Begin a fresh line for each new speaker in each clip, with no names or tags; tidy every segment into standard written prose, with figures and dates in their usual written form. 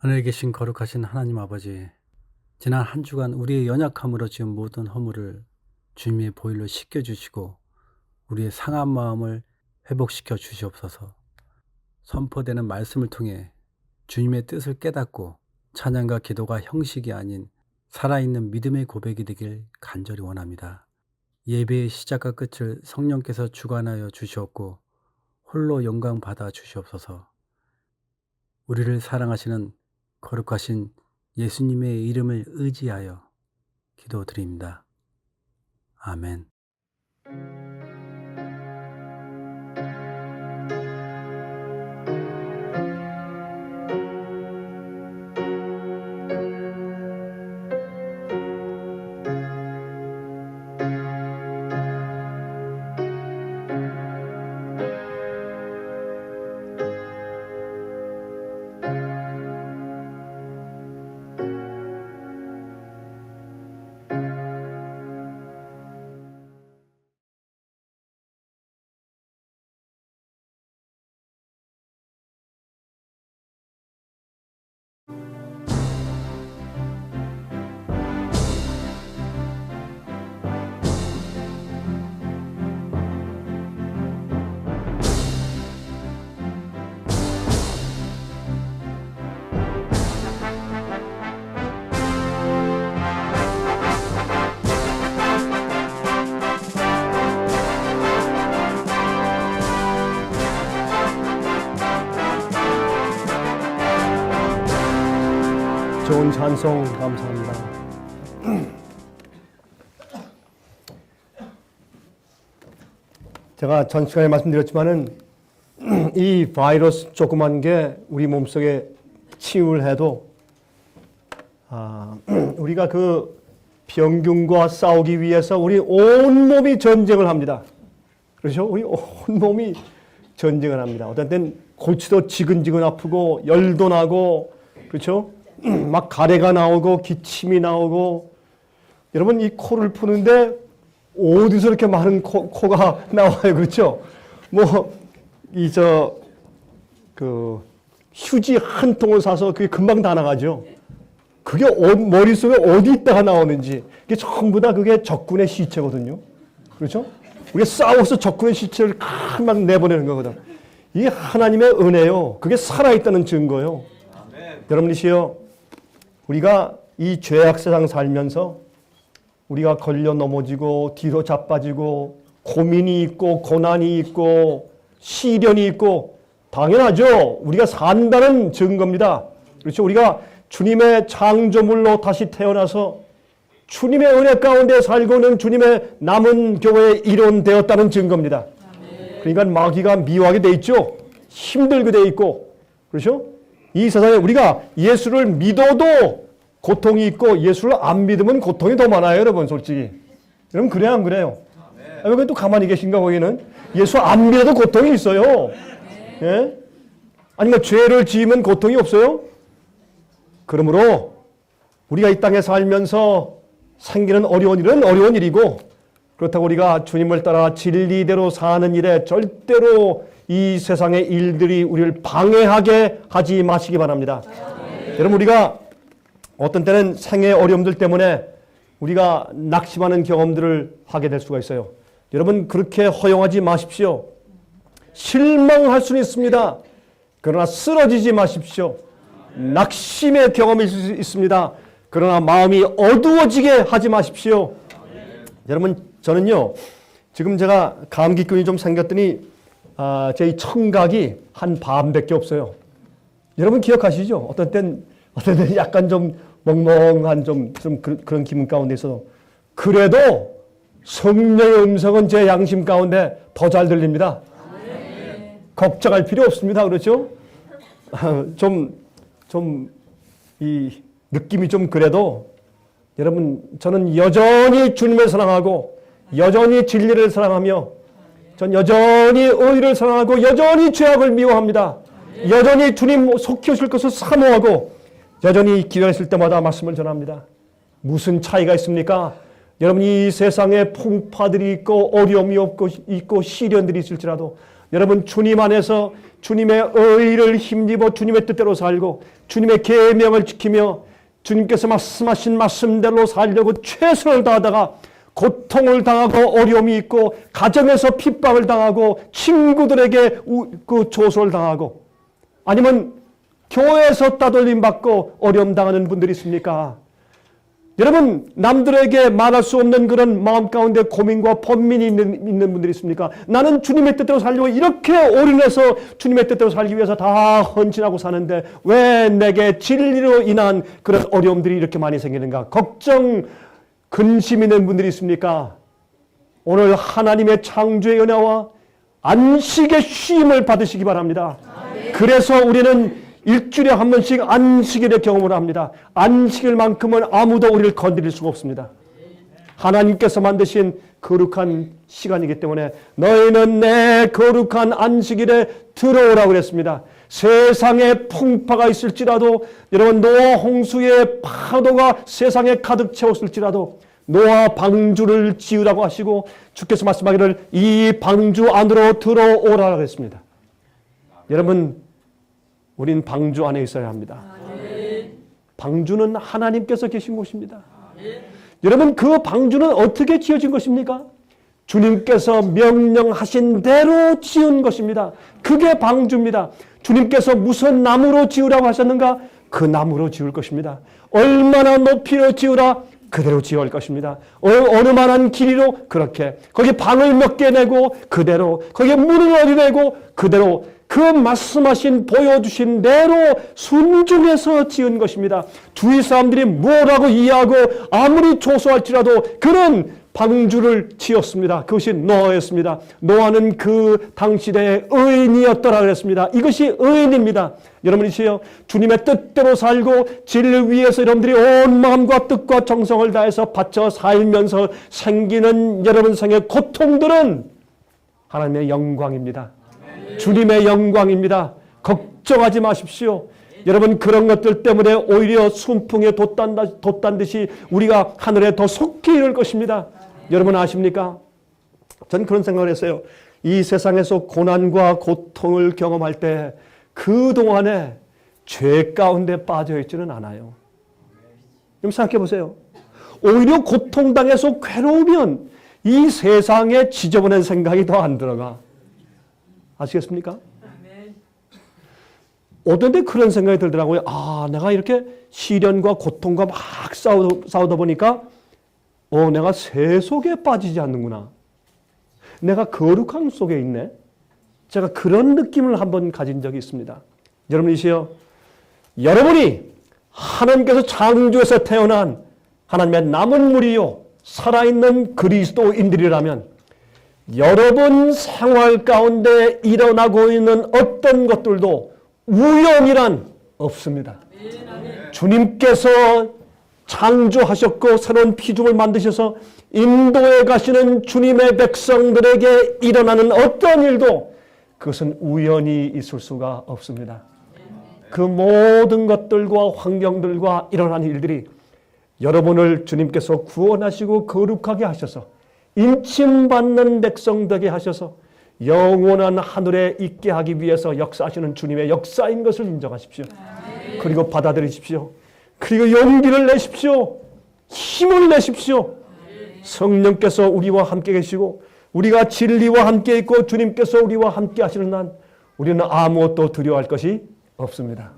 하늘에 계신 거룩하신 하나님 아버지, 지난 한 주간 우리의 연약함으로 지은 모든 허물을 주님의 보혈로 씻겨주시고 우리의 상한 마음을 회복시켜 주시옵소서. 선포되는 말씀을 통해 주님의 뜻을 깨닫고 찬양과 기도가 형식이 아닌 살아있는 믿음의 고백이 되길 간절히 원합니다. 예배의 시작과 끝을 성령께서 주관하여 주시옵고 홀로 영광 받아 주시옵소서. 우리를 사랑하시는 거룩하신 예수님의 이름을 의지하여 기도드립니다. 아멘.
좋은 찬송 감사합니다. 제가 전 시간에 말씀드렸지만은 이 바이러스 조그만 게 우리 몸속에 침입을 해도 우리가 그 병균과 싸우기 위해서 우리 온몸이 전쟁을 합니다. 그렇죠? 우리 온몸이 전쟁을 합니다. 어떤 때는 골치도 지근지근 아프고 열도 나고, 그렇죠? 막 가래가 나오고 기침이 나오고. 여러분, 이 코를 푸는데 어디서 이렇게 많은 코가 나와요, 그렇죠? 휴지 한 통을 사서 그게 금방 다 나가죠. 그게 머릿속에 어디 있다가 나오는지, 그게 전부 다 그게 적군의 시체거든요. 그렇죠? 우리가 싸워서 적군의 시체를 막 내보내는 거거든. 이게 하나님의 은혜요. 그게 살아있다는 증거요. 여러분이시여, 우리가 이 죄악 세상 살면서 우리가 걸려 넘어지고 뒤로 자빠지고 고민이 있고 고난이 있고 시련이 있고 당연하죠. 우리가 산다는 증거입니다. 그렇죠? 우리가 주님의 창조물로 다시 태어나서 주님의 은혜 가운데 살고 있는 주님의 남은 교회의 일원 되었다는 증거입니다. 그러니까 마귀가 미워하게 돼 있죠. 힘들게 돼 있고. 그렇죠? 이 세상에 우리가 예수를 믿어도 고통이 있고 예수를 안 믿으면 고통이 더 많아요, 여러분, 솔직히. 여러분, 그래요, 안 그래요? 왜 또 가만히 계신가, 거기는? 예수 안 믿어도 고통이 있어요. 예? 아니면 죄를 지으면 고통이 없어요? 그러므로 우리가 이 땅에 살면서 생기는 어려운 일은 어려운 일이고, 그렇다고 우리가 주님을 따라 진리대로 사는 일에 절대로 이 세상의 일들이 우리를 방해하게 하지 마시기 바랍니다. 여러분, 우리가 어떤 때는 생의 어려움들 때문에 우리가 낙심하는 경험들을 하게 될 수가 있어요. 여러분, 그렇게 허용하지 마십시오. 실망할 수는 있습니다. 그러나 쓰러지지 마십시오. 낙심의 경험이 있습니다. 그러나 마음이 어두워지게 하지 마십시오. 여러분, 저는요, 지금 제가 감기균이 좀 생겼더니 제 청각이 한 반밖에 없어요. 여러분 기억하시죠? 어떤 땐 약간 좀 멍멍한 좀 그런 기분 가운데 있어서, 그래도 성령의 음성은 제 양심 가운데 더 잘 들립니다. 걱정할 필요 없습니다. 그렇죠? 이 느낌이 좀 그래도, 여러분, 저는 여전히 주님을 사랑하고 여전히 진리를 사랑하며 전 여전히 의를 사랑하고 여전히 죄악을 미워합니다. 여전히 주님 속히 오실 것을 사모하고 여전히 기도가 있을 때마다 말씀을 전합니다. 무슨 차이가 있습니까? 여러분, 이 세상에 풍파들이 있고 어려움이 있고 시련들이 있을지라도 여러분, 주님 안에서 주님의 의를 힘입어 주님의 뜻대로 살고 주님의 계명을 지키며 주님께서 말씀하신 말씀대로 살려고 최선을 다하다가 고통을 당하고 어려움이 있고 가정에서 핍박을 당하고 친구들에게 그 조소를 당하고 아니면 교회에서 따돌림 받고 어려움 당하는 분들이 있습니까? 여러분, 남들에게 말할 수 없는 그런 마음 가운데 고민과 번민이 있는 분들이 있습니까? 나는 주님의 뜻대로 살려고 이렇게 올인해서 주님의 뜻대로 살기 위해서 다 헌신하고 사는데 왜 내게 진리로 인한 그런 어려움들이 이렇게 많이 생기는가? 걱정, 근심 있는 분들이 있습니까? 오늘 하나님의 창조의 은혜와 안식의 쉼을 받으시기 바랍니다. 그래서 우리는 일주일에 한 번씩 안식일의 경험을 합니다. 안식일만큼은 아무도 우리를 건드릴 수가 없습니다. 하나님께서 만드신 거룩한 시간이기 때문에 너희는 내 거룩한 안식일에 들어오라고 그랬습니다. 세상에 풍파가 있을지라도 여러분 노아 홍수의 파도가 세상에 가득 채웠을지라도 노아 방주를 지으라고 하시고 주께서 말씀하기를 이 방주 안으로 들어오라고 했습니다. 여러분, 우린 방주 안에 있어야 합니다. 방주는 하나님께서 계신 곳입니다. 여러분, 그 방주는 어떻게 지어진 것입니까? 주님께서 명령하신 대로 지은 것입니다. 그게 방주입니다. 주님께서 무슨 나무로 지으라고 하셨는가? 그 나무로 지을 것입니다. 얼마나 높이로 지으라? 그대로 지어갈 것입니다. 어느 만한 길이로? 그렇게. 거기 방을 몇 개 내고 그대로. 거기에 문을 어디 내고 그대로. 그 말씀하신 보여주신 대로 순종해서 지은 것입니다. 주위 사람들이 뭐라고 이해하고 아무리 조소할지라도 그런 방주를 지었습니다. 그것이 노아였습니다. 노아는 그 당시대의 의인이었더라 그랬습니다. 이것이 의인입니다. 여러분이시여, 주님의 뜻대로 살고 진리를 위해서 여러분들이 온 마음과 뜻과 정성을 다해서 바쳐 살면서 생기는 여러분 생의 고통들은 하나님의 영광입니다. 주님의 영광입니다. 걱정하지 마십시오. 여러분, 그런 것들 때문에 오히려 순풍에 돛단 듯이 우리가 하늘에 더 속히 이를 것입니다. 여러분 아십니까? 전 그런 생각을 했어요. 이 세상에서 고난과 고통을 경험할 때 그동안에 죄 가운데 빠져 있지는 않아요. 좀 생각해 보세요. 오히려 고통당해서 괴로우면 이 세상에 지저분한 생각이 더 안 들어가. 아시겠습니까? 어떤 때 그런 생각이 들더라고요. 아, 내가 이렇게 시련과 고통과 막 싸우다 보니까 내가 새 속에 빠지지 않는구나. 내가 거룩함 속에 있네. 제가 그런 느낌을 한번 가진 적이 있습니다. 여러분이시여, 여러분이 하나님께서 창조에서 태어난 하나님의 남은 무리요 살아있는 그리스도인들이라면 여러분 생활 가운데 일어나고 있는 어떤 것들도 우연이란 없습니다. 주님께서 창조하셨고 새로운 피조물 만드셔서 인도에 가시는 주님의 백성들에게 일어나는 어떤 일도 그것은 우연히 있을 수가 없습니다. 그 모든 것들과 환경들과 일어나는 일들이 여러분을 주님께서 구원하시고 거룩하게 하셔서 인침받는 백성 되게 하셔서 영원한 하늘에 있게 하기 위해서 역사하시는 주님의 역사인 것을 인정하십시오. 그리고 받아들이십시오. 그리고 용기를 내십시오. 힘을 내십시오. 성령께서 우리와 함께 계시고 우리가 진리와 함께 있고 주님께서 우리와 함께 하시는 한 우리는 아무것도 두려워할 것이 없습니다.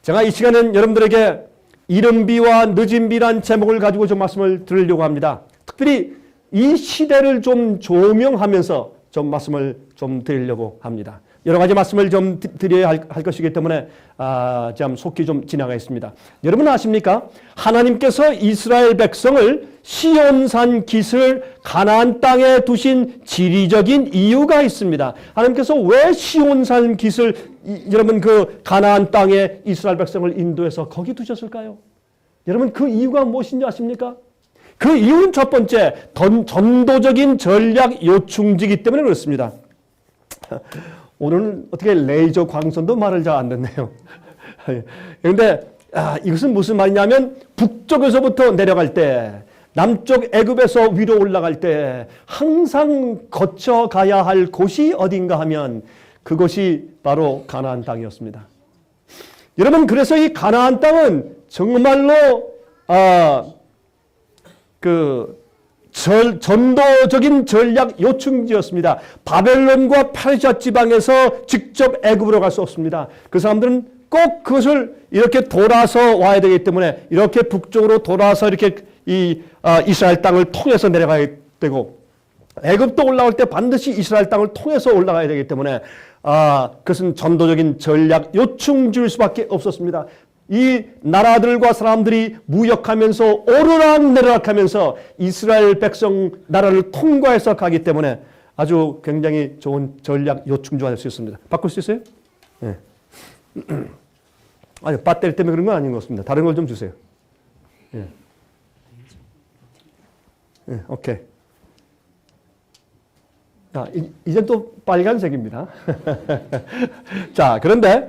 제가 이 시간은 여러분들에게 이른 비와 늦은 비란 제목을 가지고 좀 말씀을 드리려고 합니다. 특별히 이 시대를 좀 조명하면서 좀 말씀을 좀 드리려고 합니다. 여러 가지 말씀을 좀 드려야 할 것이기 때문에 좀 속히 좀 지나가겠습니다. 여러분 아십니까? 하나님께서 이스라엘 백성을 시온산 깃을 가나안 땅에 두신 지리적인 이유가 있습니다. 하나님께서 왜 시온산 깃을 여러분 그 가나안 땅에 이스라엘 백성을 인도해서 거기 두셨을까요? 여러분 그 이유가 무엇인지 아십니까? 그 이유는 첫 번째 전도적인 전략 요충지이기 때문에 그렇습니다. 오늘은 어떻게 레이저 광선도 말을 잘 안 듣네요. 그런데 이것은 무슨 말이냐면 북쪽에서부터 내려갈 때 남쪽 애굽에서 위로 올라갈 때 항상 거쳐가야 할 곳이 어딘가 하면 그것이 바로 가나안 땅이었습니다. 여러분, 그래서 이 가나안 땅은 정말로 전도적인 전략 요충지였습니다. 바벨론과 페르시아 지방에서 직접 애굽으로 갈 수 없습니다. 그 사람들은 꼭 그것을 이렇게 돌아서 와야 되기 때문에 이렇게 북쪽으로 돌아서 이렇게 이스라엘 땅을 통해서 내려가야 되고, 애굽도 올라올 때 반드시 이스라엘 땅을 통해서 올라가야 되기 때문에 그것은 전도적인 전략 요충지일 수밖에 없었습니다. 이 나라들과 사람들이 무역하면서 오르락내리락하면서 이스라엘 백성 나라를 통과해서 가기 때문에 아주 굉장히 좋은 전략 요충지가 될 수 있습니다. 바꿀 수 있어요? 네. 아니, 배터리 때문에 그런 건 아닌 것 같습니다. 다른 걸 좀 주세요. 예. 네, 오케이. 자, 이제 또 빨간색입니다. 자, 그런데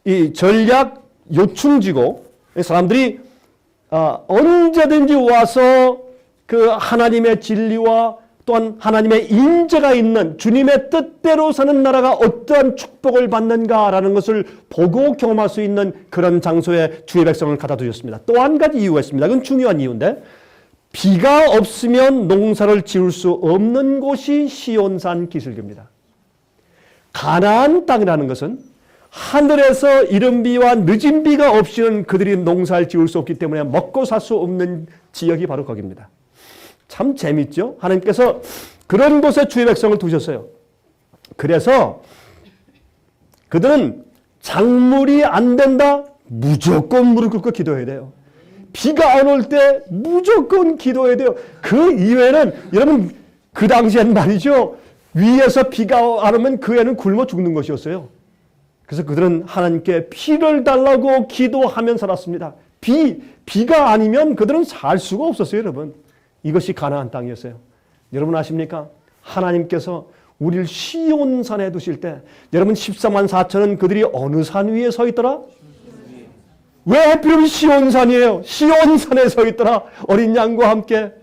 이 전략 요충지고, 사람들이 언제든지 와서 그 하나님의 진리와 또한 하나님의 인재가 있는 주님의 뜻대로 사는 나라가 어떠한 축복을 받는가라는 것을 보고 경험할 수 있는 그런 장소에 주의 백성을 갖다 두셨습니다. 또 한 가지 이유가 있습니다. 그건 중요한 이유인데, 비가 없으면 농사를 지을 수 없는 곳이 시온산 기슭입니다. 가나안 땅이라는 것은 하늘에서 이른 비와 늦은 비가 없이는 그들이 농사를 지을 수 없기 때문에 먹고 살 수 없는 지역이 바로 거기입니다. 참 재밌죠? 하나님께서 그런 곳에 주의 백성을 두셨어요. 그래서 그들은 작물이 안 된다? 무조건 무릎 꿇고 기도해야 돼요. 비가 안 올 때 무조건 기도해야 돼요. 그 이외에는 여러분, 그 당시엔 말이죠, 위에서 비가 안 오면 그 애는 굶어 죽는 것이었어요. 그래서 그들은 하나님께 피를 달라고 기도하며 살았습니다. 비가 아니면 그들은 살 수가 없었어요, 여러분. 이것이 가나안 땅이었어요. 여러분 아십니까? 하나님께서 우리를 시온산에 두실 때, 여러분 14만 4천은 그들이 어느 산 위에 서 있더라? 왜 하필이면 시온산이에요? 시온산에 서 있더라. 어린 양과 함께.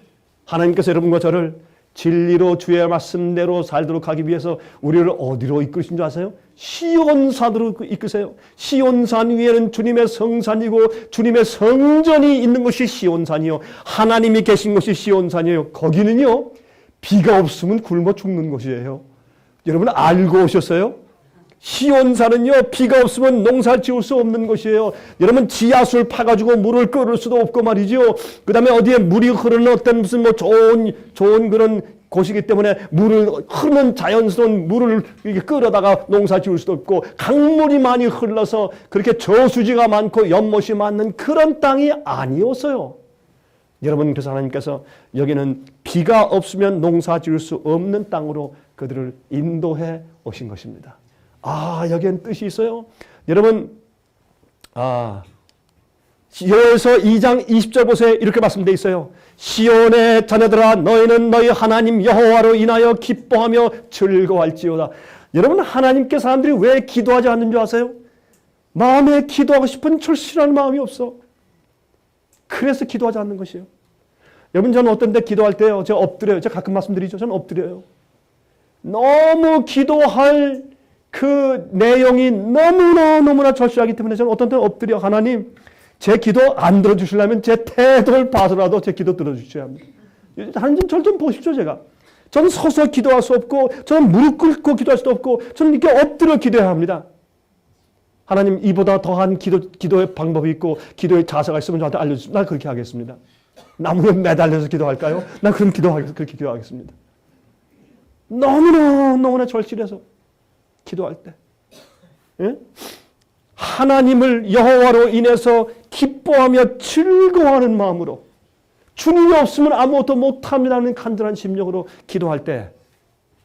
하나님께서 여러분과 저를 진리로 주의 말씀대로 살도록 하기 위해서 우리를 어디로 이끄신 줄 아세요? 시온산으로 이끄세요. 시온산 위에는 주님의 성산이고 주님의 성전이 있는 것이 시온산이요, 하나님이 계신 것이 시온산이에요. 거기는요, 비가 없으면 굶어 죽는 곳이에요. 여러분 알고 오셨어요? 시온산은요, 비가 없으면 농사 지을 수 없는 곳이에요. 여러분 지하수를 파가지고 물을 끓을 수도 없고 말이죠. 그 다음에 어디에 물이 흐르는 어떤 무슨 좋은 그런 곳이기 때문에 흐르는 자연스러운 물을 이렇게 끌어다가 농사 지을 수도 없고, 강물이 많이 흘러서 그렇게 저수지가 많고 연못이 많은 그런 땅이 아니었어요. 여러분, 그래서 하나님께서 여기는 비가 없으면 농사 지을 수 없는 땅으로 그들을 인도해 오신 것입니다. 여기엔 뜻이 있어요. 여러분, 여호와서 2장 20절 보세요. 이렇게 말씀되어 있어요. 시온의 자녀들아, 너희는 너희 하나님 여호와로 인하여 기뻐하며 즐거워할지어다. 여러분, 하나님께 사람들이 왜 기도하지 않는 줄 아세요? 마음에 기도하고 싶은 절실한 마음이 없어. 그래서 기도하지 않는 것이에요. 여러분, 저는 어떤 데 기도할 때요, 제가 엎드려요. 제가 가끔 말씀드리죠. 저는 엎드려요. 너무 기도할 그 내용이 너무나 절실하기 때문에 저는 어떤 때는 엎드려, 하나님, 제 기도 안 들어주시려면 제 태도를 봐서라도 제 기도 들어주셔야 합니다. 하나님, 절 좀 보십시오, 제가. 저는 서서 기도할 수 없고, 저는 무릎 꿇고 기도할 수도 없고, 저는 이렇게 엎드려 기도해야 합니다. 하나님, 이보다 더한 기도의 방법이 있고, 기도의 자세가 있으면 저한테 알려주시면 난 그렇게 하겠습니다. 나무에 매달려서 기도할까요? 난 그렇게 기도하겠습니다. 너무나 절실해서 기도할 때. 예? 하나님을 여호와로 인해서 기뻐하며 즐거워하는 마음으로, 주님이 없으면 아무것도 못합니다는 간절한 심령으로 기도할 때,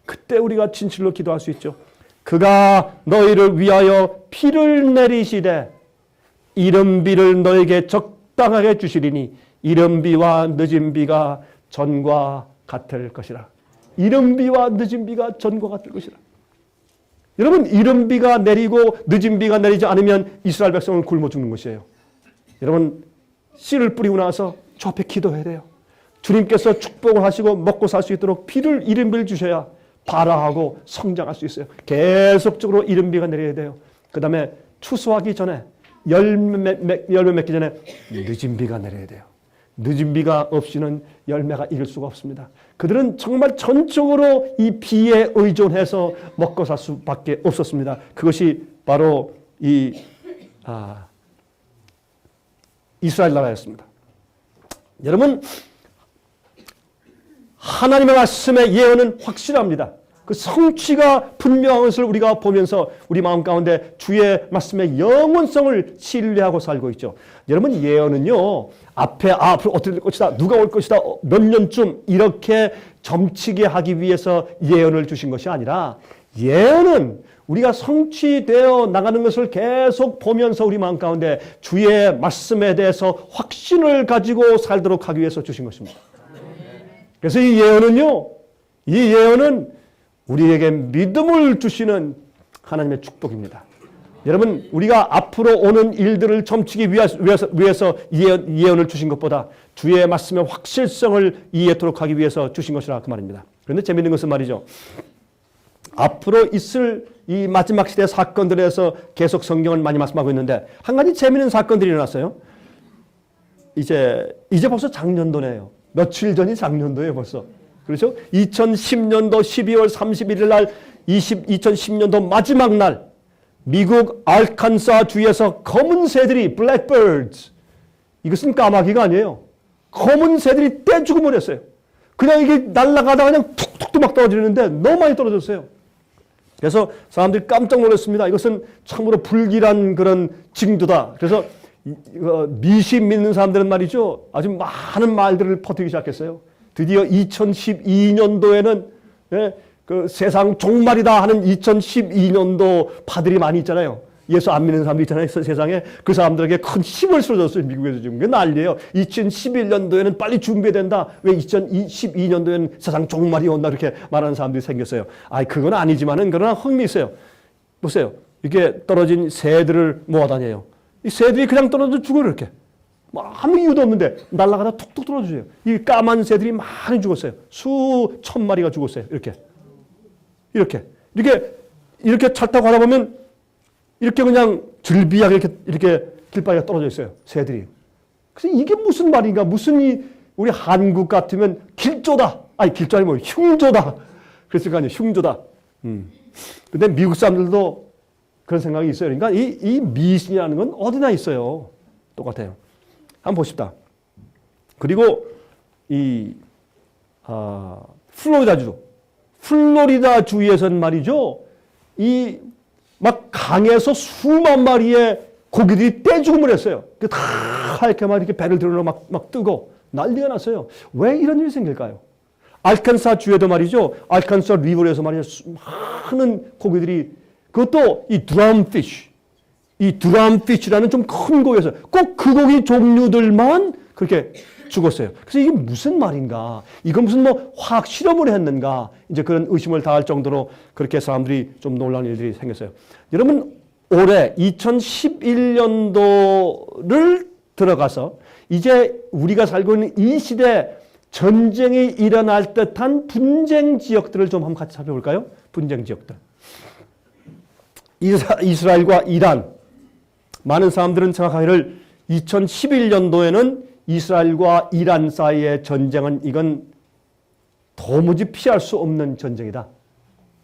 그때 우리가 진실로 기도할 수 있죠. 그가 너희를 위하여 비를 내리시되 이른 비를 너에게 적당하게 주시리니 이른 비와 늦은 비가 전과 같을 것이라. 이른 비와 늦은 비가 전과 같을 것이라. 여러분, 이른 비가 내리고 늦은 비가 내리지 않으면 이스라엘 백성은 굶어 죽는 것이에요. 여러분, 씨를 뿌리고 나서 저 앞에 기도해야 돼요. 주님께서 축복을 하시고 먹고 살 수 있도록 이른비를 주셔야 발화하고 성장할 수 있어요. 계속적으로 이른비가 내려야 돼요. 그 다음에 추수하기 전에 열매 맺기 전에 늦은 비가 내려야 돼요. 늦은 비가 없이는 열매가 익을 수가 없습니다. 그들은 정말 전적으로 이 비에 의존해서 먹고 살 수밖에 없었습니다. 그것이 바로 이스라엘 나라였습니다. 여러분, 하나님의 말씀의 예언은 확실합니다. 그 성취가 분명한 것을 우리가 보면서 우리 마음 가운데 주의 말씀의 영원성을 신뢰하고 살고 있죠. 여러분, 예언은요, 앞으로 어떻게 될 것이다, 누가 올 것이다, 몇 년쯤 이렇게 점치게 하기 위해서 예언을 주신 것이 아니라, 예언은 우리가 성취되어 나가는 것을 계속 보면서 우리 마음 가운데 주의 말씀에 대해서 확신을 가지고 살도록 하기 위해서 주신 것입니다. 그래서 이 예언은 우리에게 믿음을 주시는 하나님의 축복입니다. 여러분, 우리가 앞으로 오는 일들을 점치기 위해서 예언을 주신 것보다 주의 말씀의 확실성을 이해토록 하기 위해서 주신 것이라 그 말입니다. 그런데 재미있는 것은 말이죠. 앞으로 있을 이 마지막 시대 사건들에 대해서 계속 성경을 많이 말씀하고 있는데 한 가지 재미있는 사건들이 일어났어요. 이제 벌써 작년도네요. 며칠 전이 작년도예요, 벌써. 그렇죠? 2010년도 12월 31일 날 2010년도 마지막 날 미국 알칸사 주에서 검은 새들이 blackbirds, 이것은 까마귀가 아니에요. 검은 새들이 떼죽음을 했어요. 그냥 이게 날아가다가 그냥 툭툭 막 떨어지는데 너무 많이 떨어졌어요. 그래서 사람들이 깜짝 놀랐습니다. 이것은 참으로 불길한 그런 징조다. 그래서 미신 믿는 사람들은 말이죠, 아주 많은 말들을 퍼뜨리기 시작했어요. 드디어 2012년도에는 그 세상 종말이다 하는 2012년도 파들이 많이 있잖아요. 예수 안 믿는 사람들 있잖아요, 세상에. 그 사람들에게 큰 힘을 실어줬어요. 미국에서 지금. 그게 난리예요. 2011년도에는 빨리 준비해야 된다. 왜 2012년도에는 세상 종말이 온다. 그렇게 말하는 사람들이 생겼어요. 그건 아니지만은 그러나 흥미 있어요. 보세요. 이렇게 떨어진 새들을 모아다녀요. 이 새들이 그냥 떨어져 죽어요, 이렇게. 아무 이유도 없는데 날아가다 툭툭 떨어져요. 이 까만 새들이 많이 죽었어요. 수천 마리가 죽었어요. 이렇게 차 타고 가다 보면 이렇게 그냥 즐비하게 이렇게 길바닥에 떨어져 있어요. 새들이. 그래서 이게 무슨 말인가? 무슨 우리 한국 같으면 길조다. 길조 아니고 흉조다. 그랬을 거 아니에요. 흉조다. 근데 미국 사람들도 그런 생각이 있어요. 그러니까 이 미신이라는 건 어디나 있어요. 똑같아요. 한번 보십시다. 그리고 플로리다 주에서는 말이죠. 막 강에서 수만 마리의 고기들이 떼죽음을 했어요. 다 이렇게 막 이렇게 배를 들어 막 뜨고 난리가 났어요. 왜 이런 일이 생길까요? 알칸사 주에도 말이죠. 알칸사 리버에서 말이죠. 많은 고기들이, 그것도 이 드럼피쉬라는 좀 큰 고기에서 꼭 그 고기 종류들만 그렇게 죽었어요. 그래서 이게 무슨 말인가? 이건 무슨 화학 실험을 했는가? 이제 그런 의심을 다할 정도로 그렇게 사람들이 좀 놀라는 일들이 생겼어요. 여러분, 올해 2011년도를 들어가서 이제 우리가 살고 있는 이 시대 전쟁이 일어날 듯한 분쟁 지역들을 좀 한번 같이 살펴볼까요? 분쟁 지역들. 이스라엘과 이란. 많은 사람들은 생각하기를 2011년도에는 이스라엘과 이란 사이의 전쟁은 이건 도무지 피할 수 없는 전쟁이다.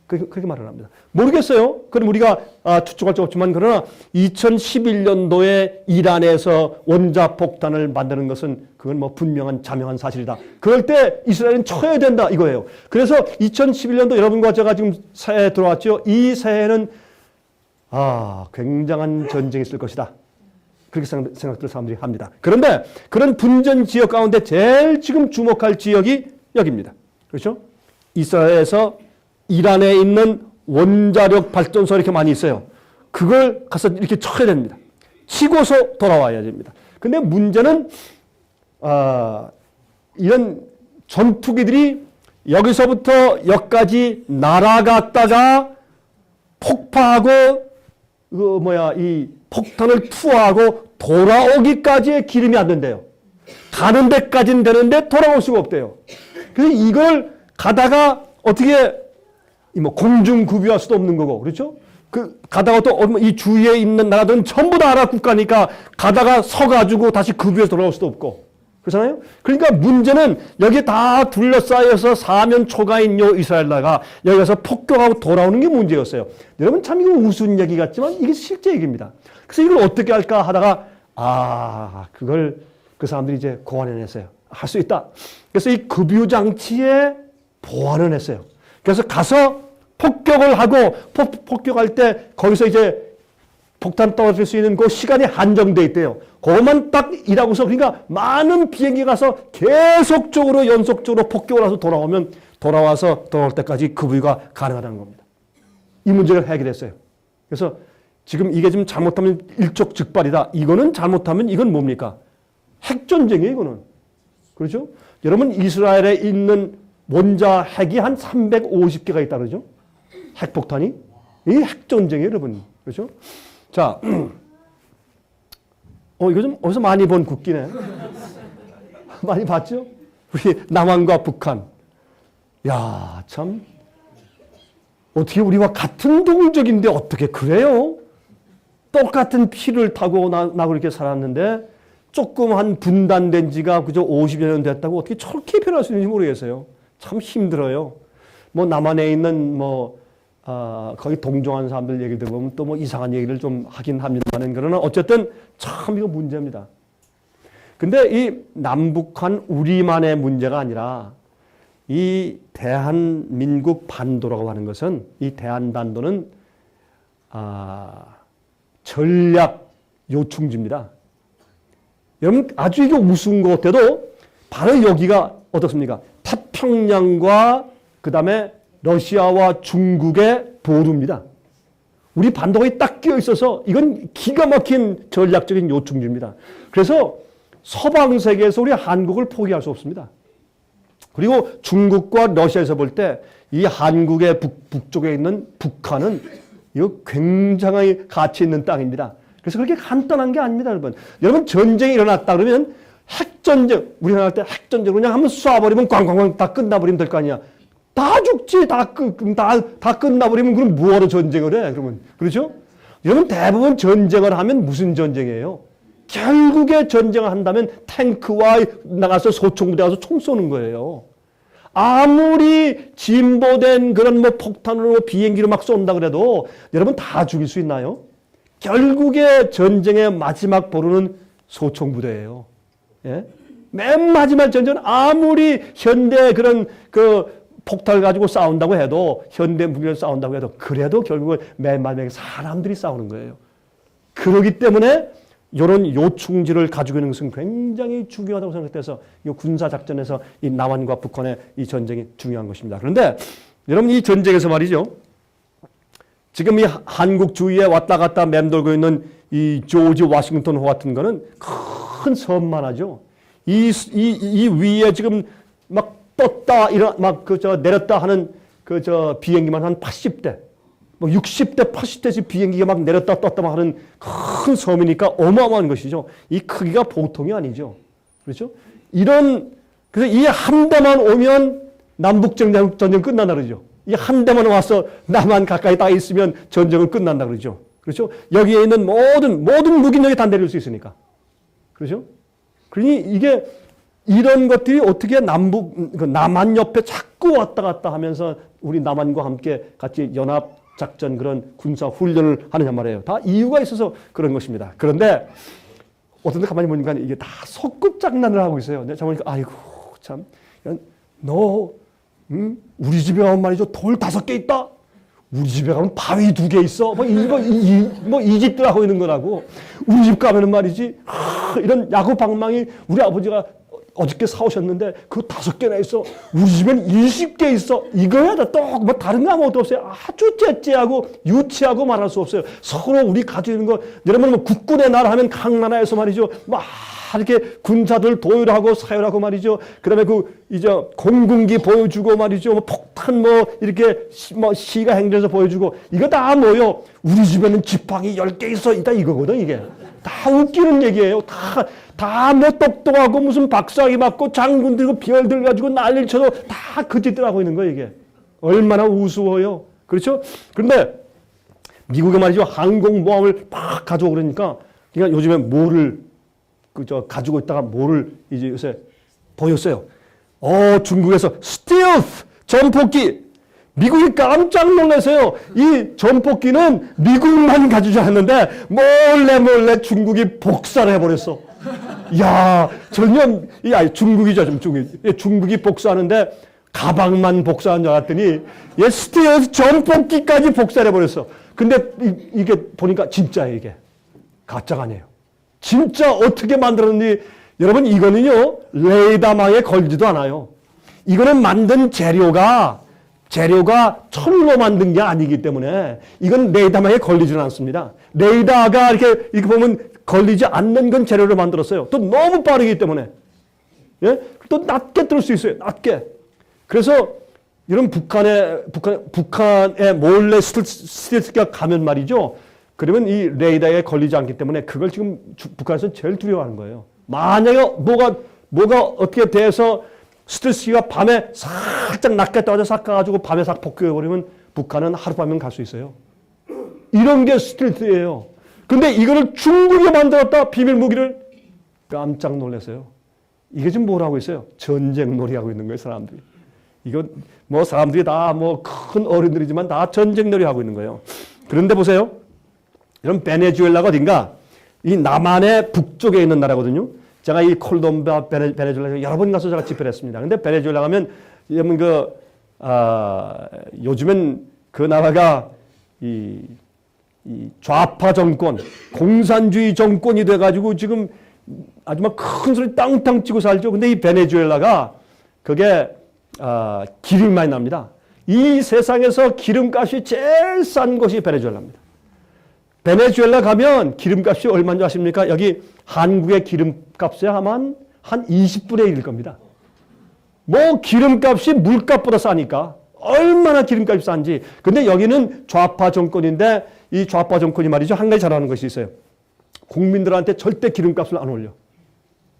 그렇게 말을 합니다. 모르겠어요. 그럼 우리가 추측할 수 없지만, 그러나 2011년도에 이란에서 원자폭탄을 만드는 것은 그건 분명한 자명한 사실이다. 그럴 때 이스라엘은 쳐야 된다 이거예요. 그래서 2011년도 여러분과 제가 지금 새해에 들어왔죠. 이 새해는 굉장한 전쟁이 있을 것이다. 그렇게 생각들 사람들이 합니다. 그런데 그런 분전 지역 가운데 제일 지금 주목할 지역이 여기입니다. 그렇죠? 이스라엘에서 이란에 있는 원자력 발전소 이렇게 많이 있어요. 그걸 가서 이렇게 쳐야 됩니다. 치고서 돌아와야 됩니다. 근데 문제는 이런 전투기들이 여기서부터 여기까지 날아갔다가 폭파하고 이 폭탄을 투하하고 돌아오기까지의 기름이 안 된대요. 다 가는 데까지는 되는데 돌아올 수가 없대요. 그래서 이걸 가다가 어떻게 뭐 공중구비할 수도 없는 거고, 그렇죠? 그 가다가 또 이 주위에 있는 나라들은 전부 다 아랍 국가니까 가다가 서가지고 다시 구비해서 돌아올 수도 없고, 그렇잖아요? 그러니까 문제는 여기 다 둘러싸여서 사면 초가인 요 이스라엘 나라가 여기 가서 폭격하고 돌아오는 게 문제였어요. 여러분 참 이거 우스운 얘기 같지만 이게 실제 얘기입니다. 그래서 이걸 어떻게 할까 하다가 그걸 그 사람들이 이제 고안해냈어요. 할 수 있다. 그래서 이 급유 장치에 보완을 했어요. 그래서 가서 폭격을 하고 폭격할 때 거기서 이제 폭탄 떨어질 수 있는 그 시간이 한정돼 있대요. 그것만 딱 일하고서 그러니까 많은 비행기 가서 계속적으로 연속적으로 폭격을 해서 돌아와서 돌아올 때까지 급유가 가능하다는 겁니다. 이 문제를 해결했어요. 그래서 지금 이게 좀 잘못하면 일촉즉발이다. 이거는 잘못하면 이건 뭡니까? 핵전쟁이에요, 이거는. 그렇죠? 여러분 이스라엘에 있는 원자 핵이 한 350개가 있다 그러죠? 핵폭탄이. 이 핵전쟁이에요, 여러분. 그렇죠? 자, 이거 좀 어디서 많이 본 국기네. 많이 봤죠? 우리 남한과 북한. 야, 참. 어떻게 우리와 같은 동족인데 어떻게 그래요? 똑같은 피를 타고 나고 이렇게 살았는데 조금 한 분단된 지가 그저 50여 년 됐다고 어떻게 저렇게 변할 수 있는지 모르겠어요. 참 힘들어요. 뭐 남한에 있는 거기 동정한 사람들 얘기를 들어보면 또 뭐 이상한 얘기를 좀 하긴 합니다만 그러나 어쨌든 참 이거 문제입니다. 근데 이 남북한 우리만의 문제가 아니라 이 대한민국 반도라고 하는 것은 이 대한반도는 전략 요충지입니다. 여러분 아주 이게 우스운 것 같아도 바로 여기가 어떻습니까? 태평양과 그 다음에 러시아와 중국의 보루입니다. 우리 반도가 딱 끼어 있어서 이건 기가 막힌 전략적인 요충지입니다. 그래서 서방 세계에서 우리 한국을 포기할 수 없습니다. 그리고 중국과 러시아에서 볼 때 이 한국의 북쪽에 있는 북한은 이거 굉장히 가치 있는 땅입니다. 그래서 그렇게 간단한 게 아닙니다, 여러분. 여러분 전쟁이 일어났다 그러면 핵전쟁, 우리나라 할 때 핵전쟁 그냥 한번 쏴버리면 꽝꽝꽝 다 끝나버리면 될 거 아니야. 다 죽지, 다 끝나버리면 그럼 뭐하러 전쟁을 해, 그러면. 그렇죠? 여러분 대부분 전쟁을 하면 무슨 전쟁이에요? 결국에 전쟁을 한다면 탱크와 나가서 소총부대 가서 총 쏘는 거예요. 아무리 진보된 그런 뭐 폭탄으로 비행기로 막 쏜다 그래도 여러분 다 죽일 수 있나요? 결국에 전쟁의 마지막 보루는 소총부대예요. 예? 맨 마지막 전쟁은 아무리 현대 그런 폭탄을 가지고 싸운다고 해도 현대 무기를 싸운다고 해도 그래도 결국은 맨 마지막에 사람들이 싸우는 거예요. 그렇기 때문에 이런 요충지를 가지고 있는 것은 굉장히 중요하다고 생각돼서 이 군사작전에서 이 남한과 북한의 이 전쟁이 중요한 것입니다. 그런데 여러분 이 전쟁에서 말이죠. 지금 이 한국 주위에 왔다 갔다 맴돌고 있는 이 조지 워싱턴호 같은 거는 큰 섬만 하죠. 이 위에 지금 막 떴다, 내렸다 하는 비행기만 한 80대. 뭐 60대, 80대씩 비행기가 막 내렸다 떴다 막 하는 큰 섬이니까 어마어마한 것이죠. 이 크기가 보통이 아니죠. 그렇죠? 그래서 이 한 대만 오면 남북전쟁 끝난다 그러죠. 이 한 대만 와서 남한 가까이 딱 있으면 전쟁은 끝난다 그러죠. 그렇죠? 여기에 있는 모든 무기는 여기 다 내릴 수 있으니까. 그렇죠? 그러니 이게 이런 것들이 어떻게 남한 옆에 자꾸 왔다 갔다 하면서 우리 남한과 함께 같이 연합 작전 그런 군사 훈련을 하느냐 말이에요. 다 이유가 있어서 그런 것입니다. 그런데 어떤 데 가만히 보니까 이게 다 속꿉 장난을 하고 있어요. 내가 보니까 아이고 참, 너 우리 집에 가면 말이죠 돌 5개 있다. 우리 집에 가면 바위 2개 있어. 이 집들 하고 있는 거라고. 우리 집 가면은 말이지 이런 야구 방망이 우리 아버지가 어저께 사오셨는데 그거 5개나 있어. 우리 집엔 20개 있어. 이거야 또 뭐 다른 거 아무것도 없어요. 아주 째째하고 유치하고 말할 수 없어요. 서로 우리 가지고 있는 거 여러분 뭐 국군의 나라 하면 각 나라에서 말이죠. 막 이렇게 군사들 도열하고 사열하고 말이죠. 그다음에 이제 공군기 보여주고 말이죠. 뭐 폭탄 이렇게 시가 행전에서 보여주고 이거 다 뭐요? 우리 집에는 지팡이 10개 있어. 이거거든 이게. 다 웃기는 얘기예요. 다 뭐 똑똑하고 무슨 박사학위 맞고 장군 들고 별들 가지고 난리를 쳐도 다 그 짓들 하고 있는 거예요, 이게. 얼마나 우스워요. 그렇죠? 그런데 미국에 말이죠. 항공모함을 막 가져오고 그러니까 요즘에 뭐를 가지고 있다가 뭐를 이제 요새 보였어요. 중국에서 스틸스 전폭기. 미국이 깜짝 놀라서요. 이 전폭기는 미국만 가지지 않는데 몰래 중국이 복사를 해버렸어. 야, 전혀 중국이죠, 중국이 복사하는데 가방만 복사한 줄 알았더니 얘 스틸스 전폭기까지 복사를 해버렸어. 근데 이게 보니까 진짜예요, 이게. 가짜가 아니에요. 진짜 어떻게 만들었는지 여러분 이거는요 레이더망에 걸리지도 않아요. 이거는 만든 재료가 철로 만든 게 아니기 때문에 이건 레이더망에 걸리지는 않습니다. 레이더가 이렇게 보면 걸리지 않는 건 재료를 만들었어요. 또 너무 빠르기 때문에. 예? 또 낮게 뜰 수 있어요. 낮게. 그래서 이런 북한에 몰래 스틸스가 가면 말이죠. 그러면 이 레이더에 걸리지 않기 때문에 그걸 지금 북한에서 제일 두려워하는 거예요. 만약에 뭐가 어떻게 돼서 스틸스가 밤에 살짝 낮게 떠서 싹 가가지고 밤에 싹 폭격해버리면 북한은 하룻밤이면 갈 수 있어요. 이런 게 스틸스예요. 근데 이거를 중국이 만들었다, 비밀 무기를. 깜짝 놀랐어요. 이게 지금 뭘 하고 있어요? 전쟁 놀이 하고 있는 거예요, 사람들이. 이거 뭐 사람들이 다 뭐 큰 어른들이지만 다 전쟁 놀이 하고 있는 거예요. 그런데 보세요. 이런 베네수엘라가 어딘가 이 남한의 북쪽에 있는 나라거든요. 제가 이 콜롬비아 베네수엘라 여러 번 가서 제가 집회를 했습니다. 근데 베네수엘라 가면 요즘엔 그 나라가 이 좌파 정권, 공산주의 정권이 돼가지고 지금 아주 막 큰 소리 땅땅 치고 살죠. 근데 이 베네수엘라가 그게 기름이 많이 납니다. 이 세상에서 기름값이 제일 싼 곳이 베네수엘라입니다. 베네수엘라 가면 기름값이 얼마인지 아십니까? 여기 한국의 기름값에 한 20분의 1일 겁니다. 뭐 기름값이 물값보다 싸니까 얼마나 기름값이 싼지. 근데 여기는 좌파 정권인데 이 좌파 정권이 말이죠. 한 가지 잘하는 것이 있어요. 국민들한테 절대 기름값을 안 올려.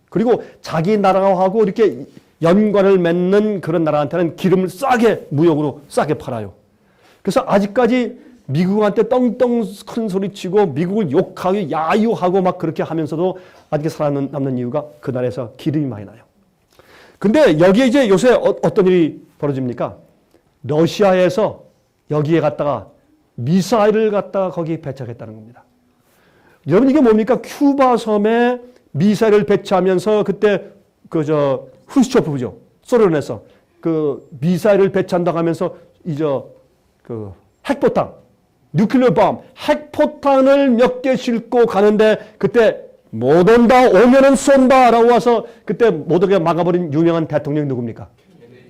그리고 자기 나라하고 이렇게 연관을 맺는 그런 나라한테는 기름을 싸게 무역으로 싸게 팔아요. 그래서 아직까지 미국한테 떵떵 큰 소리 치고 미국을 욕하고 야유하고 막 그렇게 하면서도 아직 살아남는 이유가 그 나라에서 기름이 많이 나요. 근데 여기에 이제 요새 어떤 일이 벌어집니까? 러시아에서 여기에 갔다가 미사일을 갖다가 거기 배치하겠다는 겁니다. 여러분 이게 뭡니까? 큐바 섬에 미사일을 배치하면서 그때 후르시초프죠. 소련에서 그 미사일을 배치한다고 하면서 핵포탄, 뉴클리어 bomb, 핵포탄을 몇 개 싣고 가는데 그때 못 온다, 오면은 쏜다라고 와서 그때 못 오게 막아버린 유명한 대통령이 누굽니까?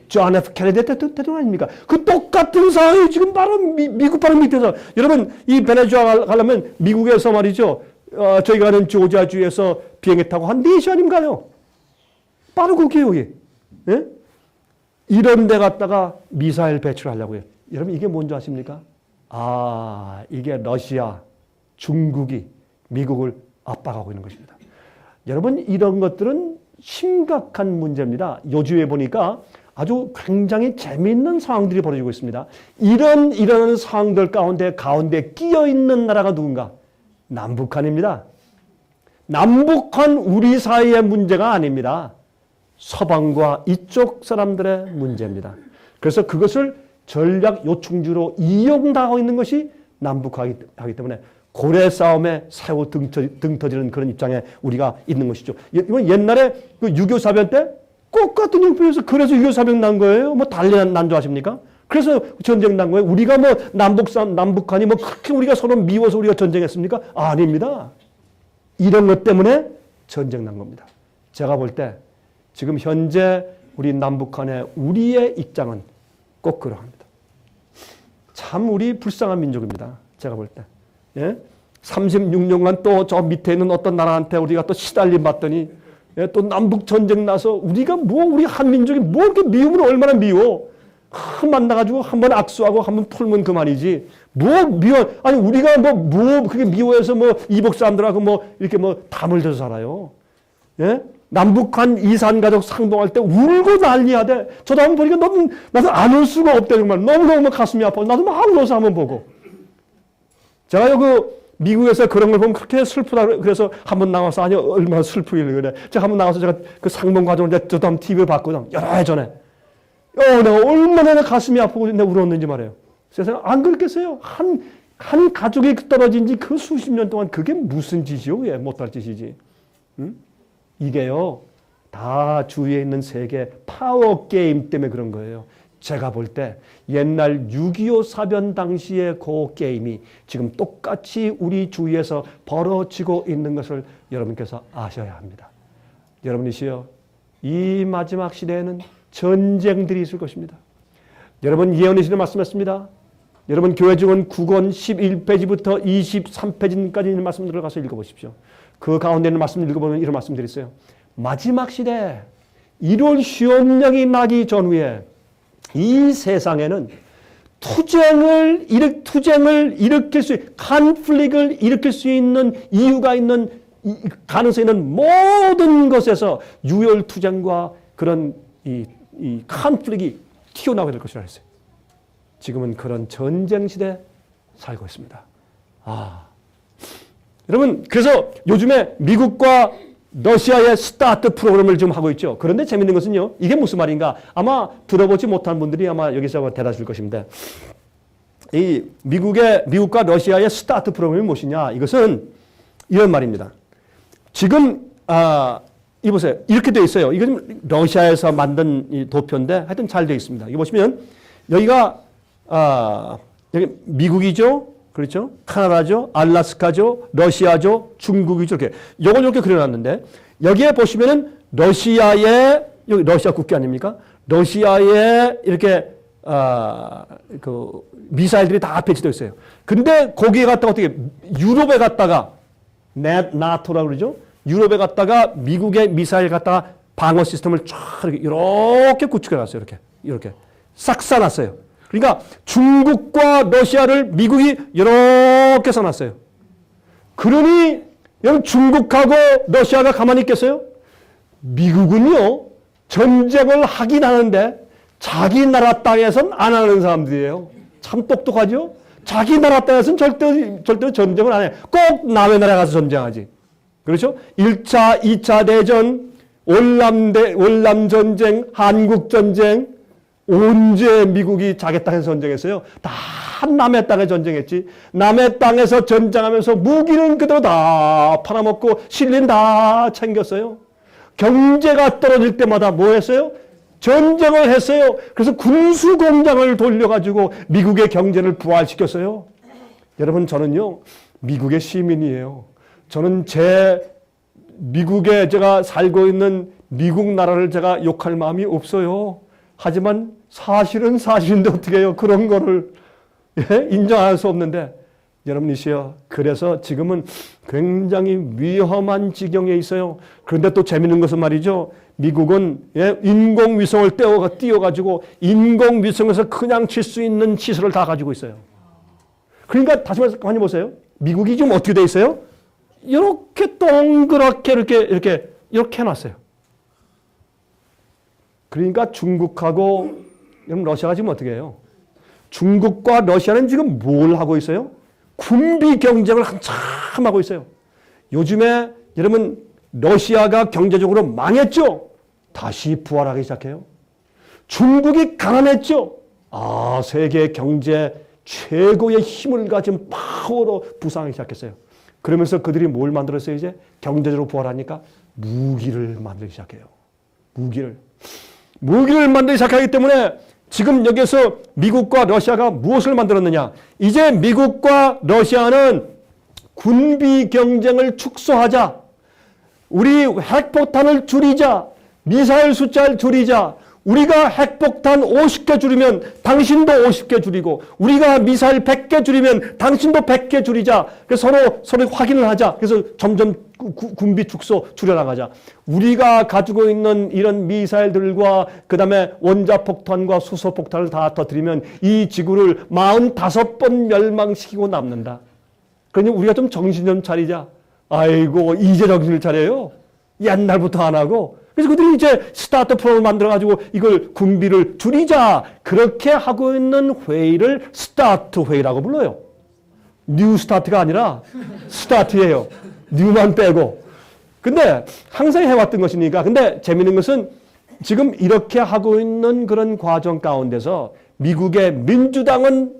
존 F 케네디 대통령 아닙니까? 그 똑같은 상황이 지금 바로 미국 바로 밑에서. 여러분 이 베네수엘라 가려면 미국에서 말이죠. 저희가 가는 조지아주에서 비행기 타고 한 4시간이면 가요. 바로 거기에요, 여기. 예? 이런 데 갔다가 미사일 배치를 하려고 해요. 여러분 이게 뭔지 아십니까? 이게 러시아, 중국이 미국을 압박하고 있는 것입니다. 여러분 이런 것들은 심각한 문제입니다. 요즘에 보니까 아주 굉장히 재미있는 상황들이 벌어지고 있습니다. 이런 상황들 가운데 끼어 있는 나라가 누군가? 남북한입니다. 남북한 우리 사이의 문제가 아닙니다. 서방과 이쪽 사람들의 문제입니다. 그래서 그것을 전략 요충지로 이용당하고 있는 것이 남북하기 때문에 고래 싸움에 새우 등 터지는 그런 입장에 우리가 있는 것이죠. 이건 옛날에 그 6.25 사변 때 똑같은 형편에서 그래서 6.25 사변 난 거예요. 뭐 달리 난 줄 아십니까? 그래서 전쟁 난 거예요. 우리가 뭐 남북한이 뭐 그렇게 우리가 서로 미워서 우리가 전쟁했습니까? 아닙니다. 이런 것 때문에 전쟁 난 겁니다. 제가 볼 때 지금 현재 우리 남북한의 우리의 입장은 꼭 그러합니다. 참 우리 불쌍한 민족입니다. 제가 볼 때. 예? 36년간 또 저 밑에 있는 어떤 나라한테 우리가 또 시달림 받더니 또 남북 전쟁 나서 우리가 우리 한민족이 뭐 이렇게 미움을 얼마나 미워. 만나가지고 한번 악수하고 한번 풀면 그만이지. 아니, 우리가 그게 미워해서 이복 사람들하고 이렇게 담을 져서 살아요. 예? 남북한 이산 가족 상봉할 때 울고 난리야 돼. 저도 한번 보니까 나도 안 울 수가 없대, 정말. 너무너무 가슴이 아파. 나도 막 울어서 한번 보고. 제가 미국에서 그런 걸 보면 그렇게 슬프다. 그래서 한번 나가서, 아니, 얼마나 슬프길래 그래. 제가 한번 나가서 제가 그 상봉 과정을 저도 한번 TV에 봤거든. 여러 해 전에. 내가 얼마나 가슴이 아프고 내가 울었는지 말이에요. 세상에 안 그렇겠어요? 한 가족이 떨어진 지 그 수십 년 동안 그게 무슨 짓이요? 예, 못할 짓이지. 응? 이게요, 다 주위에 있는 세계 파워 게임 때문에 그런 거예요. 제가 볼 때 옛날 6.25 사변 당시의 그 게임이 지금 똑같이 우리 주위에서 벌어지고 있는 것을 여러분께서 아셔야 합니다. 여러분이시여, 이 마지막 시대에는 전쟁들이 있을 것입니다. 여러분, 예언의 시대 말씀했습니다. 여러분, 교회 증언 9권 11페이지부터 23페이지까지 있는 말씀들을 가서 읽어보십시오. 그 가운데 있는 말씀 읽어보면 이런 말씀들이 있어요. 마지막 시대 1월 시험령이 나기 전후에 이 세상에는 투쟁을 일으킬 수, 컨플릭트를 일으킬 수 있는 이유가 있는 가능성이 있는 모든 것에서 유혈 투쟁과 그런 이 컨플릭트가 튀어나오게 될 것이라 했어요. 지금은 그런 전쟁 시대에 살고 있습니다. 여러분, 그래서 요즘에 미국과 러시아의 스타트 프로그램을 지금 하고 있죠. 그런데 재밌는 것은요, 이게 무슨 말인가? 아마 들어보지 못한 분들이 아마 여기서 대답해 줄 것입니다. 이 미국과 러시아의 스타트 프로그램이 무엇이냐? 이것은 이런 말입니다. 지금, 이 보세요. 이렇게 되어 있어요. 이건 러시아에서 만든 이 도표인데 하여튼 잘 되어 있습니다. 이거 보시면 여기가, 여기 미국이죠? 그렇죠? 카나다죠, 알라스카죠, 러시아죠, 중국이죠. 이렇게 그려놨는데, 여기에 보시면은 여기 러시아 국기 아닙니까? 러시아에 이렇게, 그 미사일들이 다 배치되어 있어요. 근데 거기에 갔다가 어떻게, 유럽에 갔다가, 나토라고 그러죠? 유럽에 갔다가 미국의 미사일 갖다가 방어 시스템을 쫙 이렇게 구축해 놨어요. 이렇게. 싹 쌓아놨어요. 그러니까 중국과 러시아를 미국이 이렇게 써놨어요. 그러니 여러분, 중국하고 러시아가 가만히 있겠어요? 미국은요, 전쟁을 하긴 하는데 자기 나라 땅에선 안 하는 사람들이에요. 참 똑똑하죠? 자기 나라 땅에서는 절대 전쟁을 안 해. 꼭 남의 나라에 가서 전쟁하지. 그렇죠? 1차, 2차 대전, 월남전쟁, 한국전쟁, 언제 미국이 자기 땅에서 전쟁했어요? 다 남의 땅에 전쟁했지. 남의 땅에서 전쟁하면서 무기는 그대로 다 팔아먹고 실린 다 챙겼어요. 경제가 떨어질 때마다 뭐 했어요? 전쟁을 했어요. 그래서 군수공장을 돌려가지고 미국의 경제를 부활시켰어요. 여러분, 저는요, 미국의 시민이에요. 저는 미국에 제가 살고 있는 미국 나라를 제가 욕할 마음이 없어요. 하지만 사실은 사실인데 어떻게 해요? 그런 거를 인정할 수 없는데, 여러분이시여, 그래서 지금은 굉장히 위험한 지경에 있어요. 그런데 또 재밌는 것은 말이죠. 미국은 인공위성을 띄워가지고 인공위성에서 그냥 칠 수 있는 시설을 다 가지고 있어요. 그러니까 다시 말해서 가만히 보세요. 미국이 지금 어떻게 돼 있어요? 이렇게 동그랗게 이렇게 해놨어요. 그러니까 중국하고 여러분, 러시아가 지금 어떻게 해요? 중국과 러시아는 지금 뭘 하고 있어요? 군비 경쟁을 한참 하고 있어요. 요즘에 여러분, 러시아가 경제적으로 망했죠? 다시 부활하기 시작해요. 중국이 가난했죠? 세계 경제 최고의 힘을 가진 파워로 부상하기 시작했어요. 그러면서 그들이 뭘 만들었어요? 이제 경제적으로 부활하니까 무기를 만들기 시작해요. 무기를 만들기 시작하기 때문에 지금 여기서 미국과 러시아가 무엇을 만들었느냐? 이제 미국과 러시아는 군비 경쟁을 축소하자. 우리 핵폭탄을 줄이자. 미사일 숫자를 줄이자. 우리가 핵폭탄 50개 줄이면 당신도 50개 줄이고 우리가 미사일 100개 줄이면 당신도 100개 줄이자. 그래서 서로 확인을 하자. 그래서 점점 군비 축소 줄여나가자. 우리가 가지고 있는 이런 미사일들과 그다음에 원자폭탄과 수소폭탄을 다 터뜨리면 이 지구를 45번 멸망시키고 남는다. 그러니 우리가 좀 정신 좀 차리자. 아이고 이제 정신을 차려요. 옛날부터 안 하고. 그래서 그들이 이제 스타트 프로그램을 만들어가지고 이걸 군비를 줄이자. 그렇게 하고 있는 회의를 스타트 회의라고 불러요. 뉴 스타트가 아니라 스타트예요. 뉴만 빼고. 근데 항상 해왔던 것이니까. 근데 재미있는 것은 지금 이렇게 하고 있는 그런 과정 가운데서 미국의 민주당은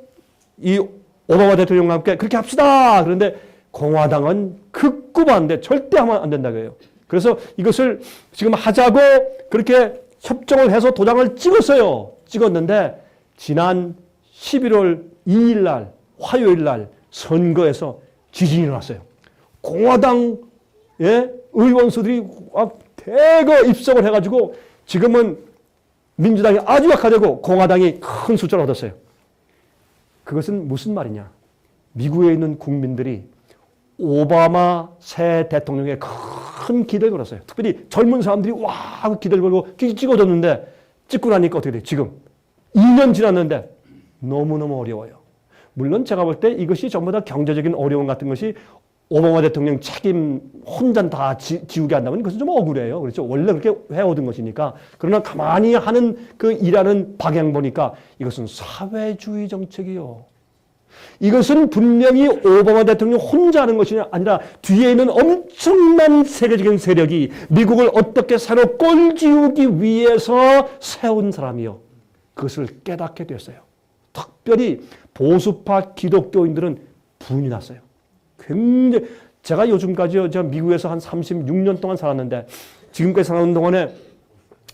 이 오바마 대통령과 함께 그렇게 합시다. 그런데 공화당은 극구 반대, 절대 하면 안 된다고 해요. 그래서 이것을 지금 하자고 그렇게 협정을 해서 도장을 찍었어요. 찍었는데 지난 11월 2일 날 화요일 날 선거에서 지진이 일어났어요. 공화당 의원수들이 대거 입성을 해가지고 지금은 민주당이 아주 약화되고 공화당이 큰 숫자를 얻었어요. 그것은 무슨 말이냐. 미국에 있는 국민들이 오바마 새 대통령에 큰 기대를 걸었어요. 특별히 젊은 사람들이 와 하고 기대를 걸고 찍어줬는데 찍고 나니까 어떻게 돼요? 지금 2년 지났는데 너무너무 어려워요. 물론 제가 볼 때 이것이 전부 다 경제적인 어려움 같은 것이 오바마 대통령 책임 혼자 다 지우게 한다면 그것은 좀 억울해요. 그렇죠? 원래 그렇게 해오던 것이니까. 그러나 가만히 하는 그 일하는 방향 보니까 이것은 사회주의 정책이요. 이것은 분명히 오바마 대통령 혼자 하는 것이 아니라 뒤에 있는 엄청난 세계적인 세력이 미국을 어떻게 새로 꼴지우기 위해서 세운 사람이요. 그것을 깨닫게 됐어요. 특별히 보수파 기독교인들은 분이 났어요. 굉장히 제가 요즘까지 제가 미국에서 한 36년 동안 살았는데 지금까지 살아온 동안에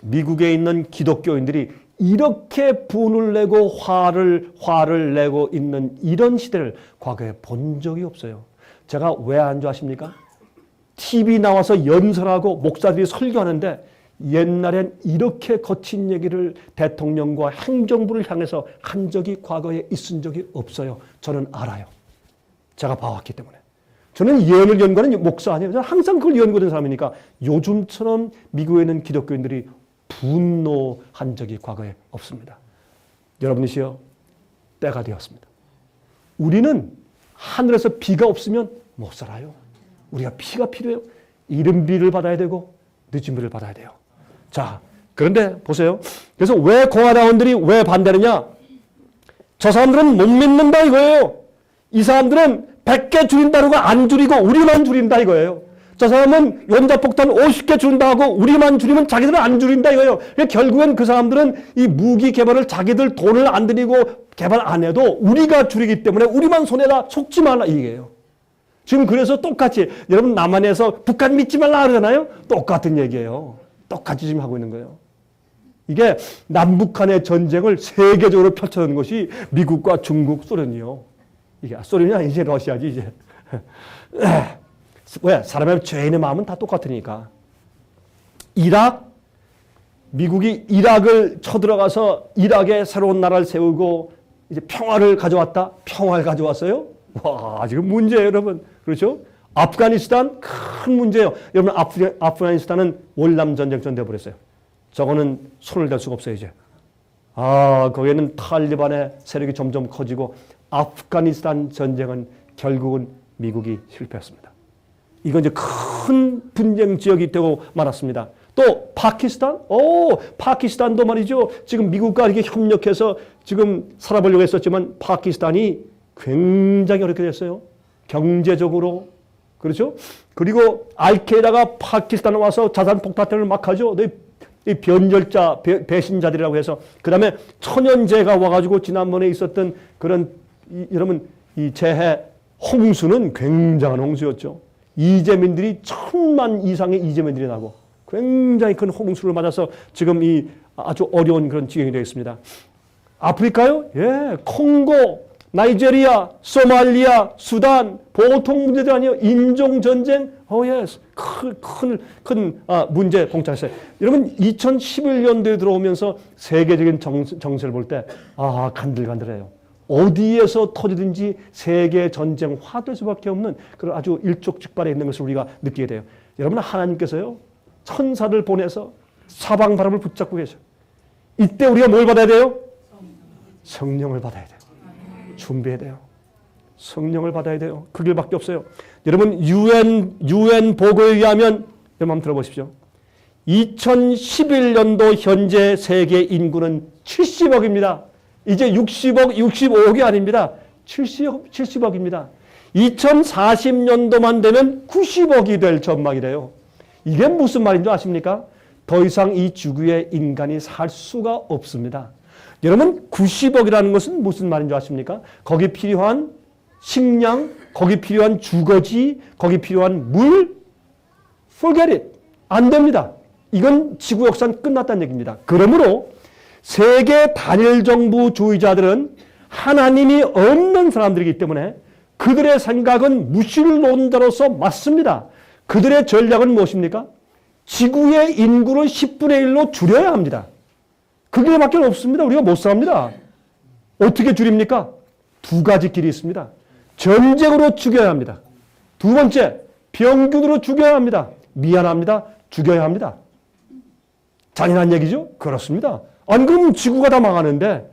미국에 있는 기독교인들이 이렇게 분을 내고 화를 내고 있는 이런 시대를 과거에 본 적이 없어요. 제가 왜 안 좋아하십니까? TV 나와서 연설하고 목사들이 설교하는데 옛날엔 이렇게 거친 얘기를 대통령과 행정부를 향해서 한 적이 과거에 있은 적이 없어요. 저는 알아요. 제가 봐왔기 때문에. 저는 예언을 연구하는 목사 아니에요. 저는 항상 그걸 연구하는 사람이니까 요즘처럼 미국에 있는 기독교인들이 분노한 적이 과거에 없습니다. 여러분이시여 때가 되었습니다. 우리는 하늘에서 비가 없으면 못 살아요. 우리가 비가 필요해요. 이른 비를 받아야 되고 늦은 비를 받아야 돼요. 자, 그런데 보세요. 그래서 왜 공화당원들이 왜 반대느냐? 저 사람들은 못 믿는다 이거예요. 이 사람들은 100개 줄인다고 안 줄이고 우리만 줄인다 이거예요. 저 사람은 원자폭탄 50개 줄인다 하고 우리만 줄이면 자기들은 안 줄인다 이거예요. 결국엔 그 사람들은 이 무기 개발을 자기들 돈을 안 들이고 개발 안 해도 우리가 줄이기 때문에 우리만 손에다 속지 말라 이게요. 지금 그래서 똑같이 여러분 남한에서 북한 믿지 말라 그러잖아요. 똑같은 얘기예요. 똑같이 지금 하고 있는 거예요. 이게 남북한의 전쟁을 세계적으로 펼쳐놓은 것이 미국과 중국, 소련이요. 이게 소련이 아니지 이제 러시아지 이제. 왜? 사람의 죄인의 마음은 다 똑같으니까. 미국이 이락을 쳐들어가서 이락에 새로운 나라를 세우고 이제 평화를 가져왔다? 평화를 가져왔어요? 와, 지금 문제예요, 여러분. 그렇죠? 아프가니스탄 큰 문제예요. 여러분, 아프가니스탄은 월남 전쟁전 돼버렸어요. 저거는 손을 댈 수가 없어요, 이제. 거기에는 탈리반의 세력이 점점 커지고 아프가니스탄 전쟁은 결국은 미국이 실패했습니다. 이건 이제 큰 분쟁 지역이 되고 말았습니다. 또 파키스탄? 파키스탄도 말이죠. 지금 미국과 이렇게 협력해서 지금 살아보려고 했었지만 파키스탄이 굉장히 어렵게 됐어요. 경제적으로. 그렇죠? 그리고 알케이다가 파키스탄에 와서 자산 폭탄을 막 하죠. 이 변절자, 배신자들이라고 해서. 그 다음에 천연재해가 와가지고 지난번에 있었던 그런, 여러분, 이 재해, 홍수는 굉장한 홍수였죠. 이재민들이 1000만 이상의 이재민들이 나고 굉장히 큰 홍수를 맞아서 지금 이 아주 어려운 그런 지경이 되어 있습니다. 아프리카요? 예, 콩고 나이제리아, 소말리아, 수단, 보통 문제들 아니에요. 인종전쟁, 예스. 큰 문제 봉착했어요. 여러분, 2011년도에 들어오면서 세계적인 정세를 볼 때, 간들간들해요. 어디에서 터지든지 세계 전쟁화 될 수밖에 없는 그런 아주 일촉즉발에 있는 것을 우리가 느끼게 돼요. 여러분, 하나님께서요, 천사를 보내서 사방 바람을 붙잡고 계셔요. 이때 우리가 뭘 받아야 돼요? 성령을 받아야 돼요. 준비해야 돼요. 성령을 받아야 돼요. 그 길밖에 없어요. 여러분, UN 보고에 의하면 여러분 한번 들어보십시오. 2011년도 현재 세계 인구는 70억입니다. 이제 60억, 65억이 아닙니다. 70억입니다. 2040년도만 되면 90억이 될 전망이래요. 이게 무슨 말인 줄 아십니까? 더 이상 이 지구에 인간이 살 수가 없습니다. 여러분, 90억이라는 것은 무슨 말인 줄 아십니까? 거기 필요한 식량, 거기 필요한 주거지, 거기 필요한 물, forget it. 안 됩니다. 이건 지구 역사는 끝났다는 얘기입니다. 그러므로 세계 단일 정부주의자들은 하나님이 없는 사람들이기 때문에 그들의 생각은 무신론자로서 맞습니다. 그들의 전략은 무엇입니까? 지구의 인구를 10분의 1로 줄여야 합니다. 그게 밖에 없습니다. 우리가 못 삽니다. 어떻게 줄입니까? 두 가지 길이 있습니다. 전쟁으로 죽여야 합니다. 두 번째, 병균으로 죽여야 합니다. 미안합니다. 죽여야 합니다. 잔인한 얘기죠? 그렇습니다. 안 그러면 지구가 다 망하는데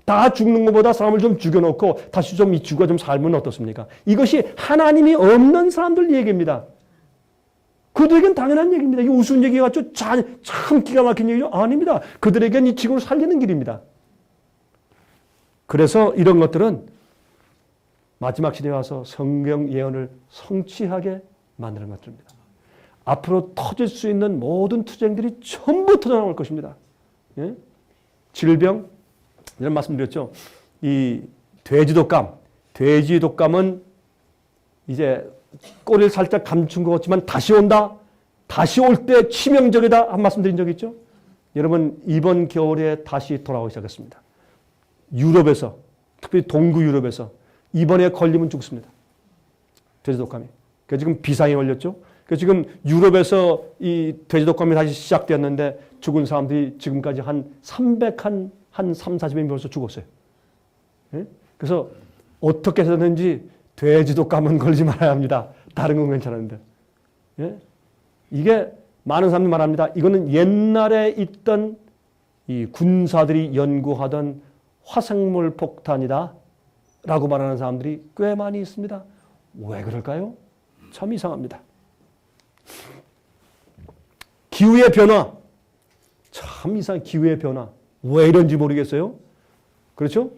다 죽는 것보다 사람을 좀 죽여놓고 다시 좀 이 지구가 좀 살면 어떻습니까? 이것이 하나님이 없는 사람들 얘기입니다. 그들에겐 당연한 얘기입니다. 이게 우스운 얘기 같죠? 참 기가 막힌 얘기죠? 아닙니다. 그들에겐 이 지구를 살리는 길입니다. 그래서 이런 것들은 마지막 시대에 와서 성경 예언을 성취하게 만드는 것들입니다. 앞으로 터질 수 있는 모든 투쟁들이 전부 터져나올 것입니다. 예? 질병, 이런 말씀드렸죠. 이 돼지 독감은 이제 꼬리를 살짝 감춘 것 같지만 다시 온다. 다시 올 때 치명적이다. 한 말씀 드린 적 있죠? 여러분, 이번 겨울에 다시 돌아오기 시작했습니다. 유럽에서, 특별히 동구 유럽에서 이번에 걸리면 죽습니다. 돼지 독감이. 그래서 지금 비상이 걸렸죠. 그래서 지금 유럽에서 이 돼지 독감이 다시 시작되었는데 죽은 사람들이 지금까지 한 3, 40명이 벌써 죽었어요. 예? 그래서 어떻게 해서든지 돼지 독감은 걸리지 말아야 합니다. 다른 건 괜찮은데. 예? 이게 많은 사람들이 말합니다. 이거는 옛날에 있던 이 군사들이 연구하던 화생물 폭탄이다 라고 말하는 사람들이 꽤 많이 있습니다. 왜 그럴까요? 참 이상합니다. 기후의 변화. 참 이상한 기후의 변화. 왜 이런지 모르겠어요. 그렇죠?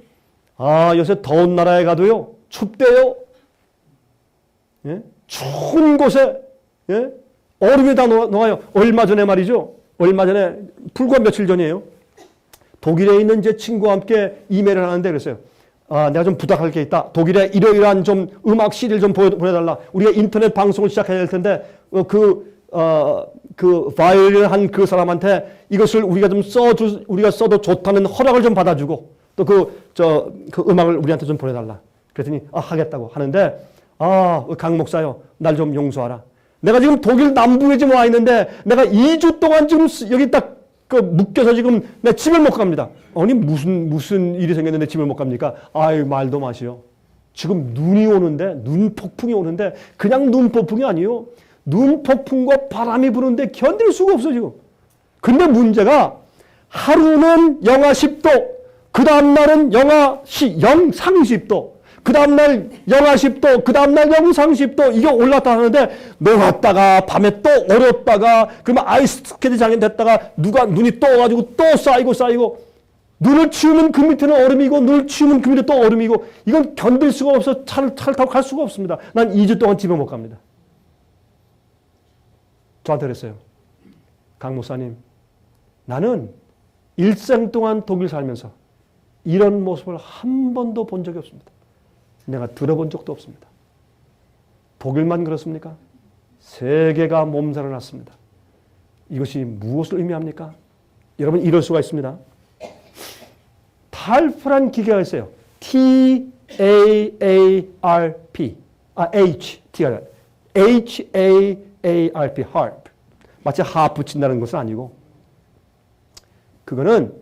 요새 더운 나라에 가도요. 춥대요. 예? 추운 곳에 예? 얼음이 다 녹아요. 얼마 전에 말이죠. 얼마 전에 불과 며칠 전이에요. 독일에 있는 제 친구와 함께 이메일을 하는데 그랬어요. 내가 좀 부탁할 게 있다. 독일에 이러이러한 좀 음악 CD를 좀 보내달라. 우리가 인터넷 방송을 시작해야 될 텐데 그 바이올린을 한 그 사람한테 이것을 우리가 좀 우리가 써도 좋다는 허락을 좀 받아주고 또 그 음악을 우리한테 좀 보내달라. 그랬더니 하겠다고 하는데 강 목사요, 날 좀 용서하라. 내가 지금 독일 남부에 지금 와 있는데 내가 2주 동안 지금 여기 딱 묶여서 지금 내 집을 못 갑니다. 아니 무슨 일이 생겼는데 집을 못 갑니까? 말도 마시오. 지금 눈이 오는데 눈 폭풍이 오는데 그냥 눈 폭풍이 아니에요. 눈 폭풍과 바람이 부는데 견딜 수가 없어 지금. 근데 문제가 하루는 영하 10도, 그 다음날은 영상 10도, 그 다음날 영하 10도, 그 다음날 영상 10도, 이게 올랐다 하는데, 녹았다가, 밤에 또 얼었다가, 그러면 아이스 스케이트 장애 됐다가, 눈이 또 와가지고 또 쌓이고, 눈을 치우면 그 밑에는 얼음이고, 눈을 치우면 그 밑에 또 얼음이고, 이건 견딜 수가 없어. 차를 타고 갈 수가 없습니다. 난 2주 동안 집에 못 갑니다. 저한테 그랬어요. 강 목사님, 나는 일생 동안 독일 살면서 이런 모습을 한 번도 본 적이 없습니다. 내가 들어본 적도 없습니다. 독일만 그렇습니까? 세계가 몸살을 났습니다. 이것이 무엇을 의미합니까? 여러분, 이럴 수가 있습니다. 탈프란 기계가 있어요. TALF. H-A-A-R-P. H-T가 아니라 H-A-A-R-P. harp. 마치 하프 친다는 것은 아니고 그거는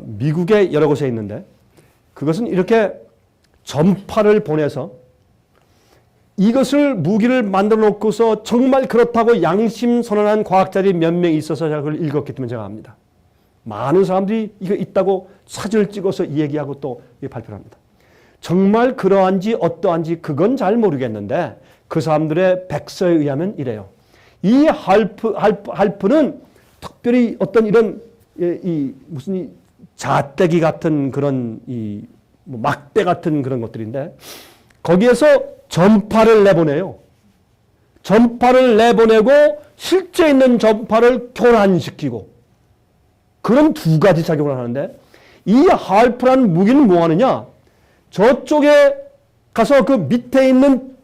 미국의 여러 곳에 있는데 그것은 이렇게 전파를 보내서 이것을 무기를 만들어 놓고서 정말 그렇다고 양심 선언한 과학자들이 몇 명 있어서 제가 그걸 읽었기 때문에 제가 압니다. 많은 사람들이 이거 있다고 사진을 찍어서 얘기하고 또 발표를 합니다. 정말 그러한지 어떠한지 그건 잘 모르겠는데 그 사람들의 백서에 의하면 이래요. 이 할프는 특별히 어떤 이런 무슨 이 자떼기 같은 그런 뭐 막대 같은 그런 것들인데 거기에서 전파를 내보내요. 전파를 내보내고 실제 있는 전파를 교란시키고 그런 두 가지 작용을 하는데 이 할프라는 무기는 뭐 하느냐? 저쪽에 가서 그 밑에 있는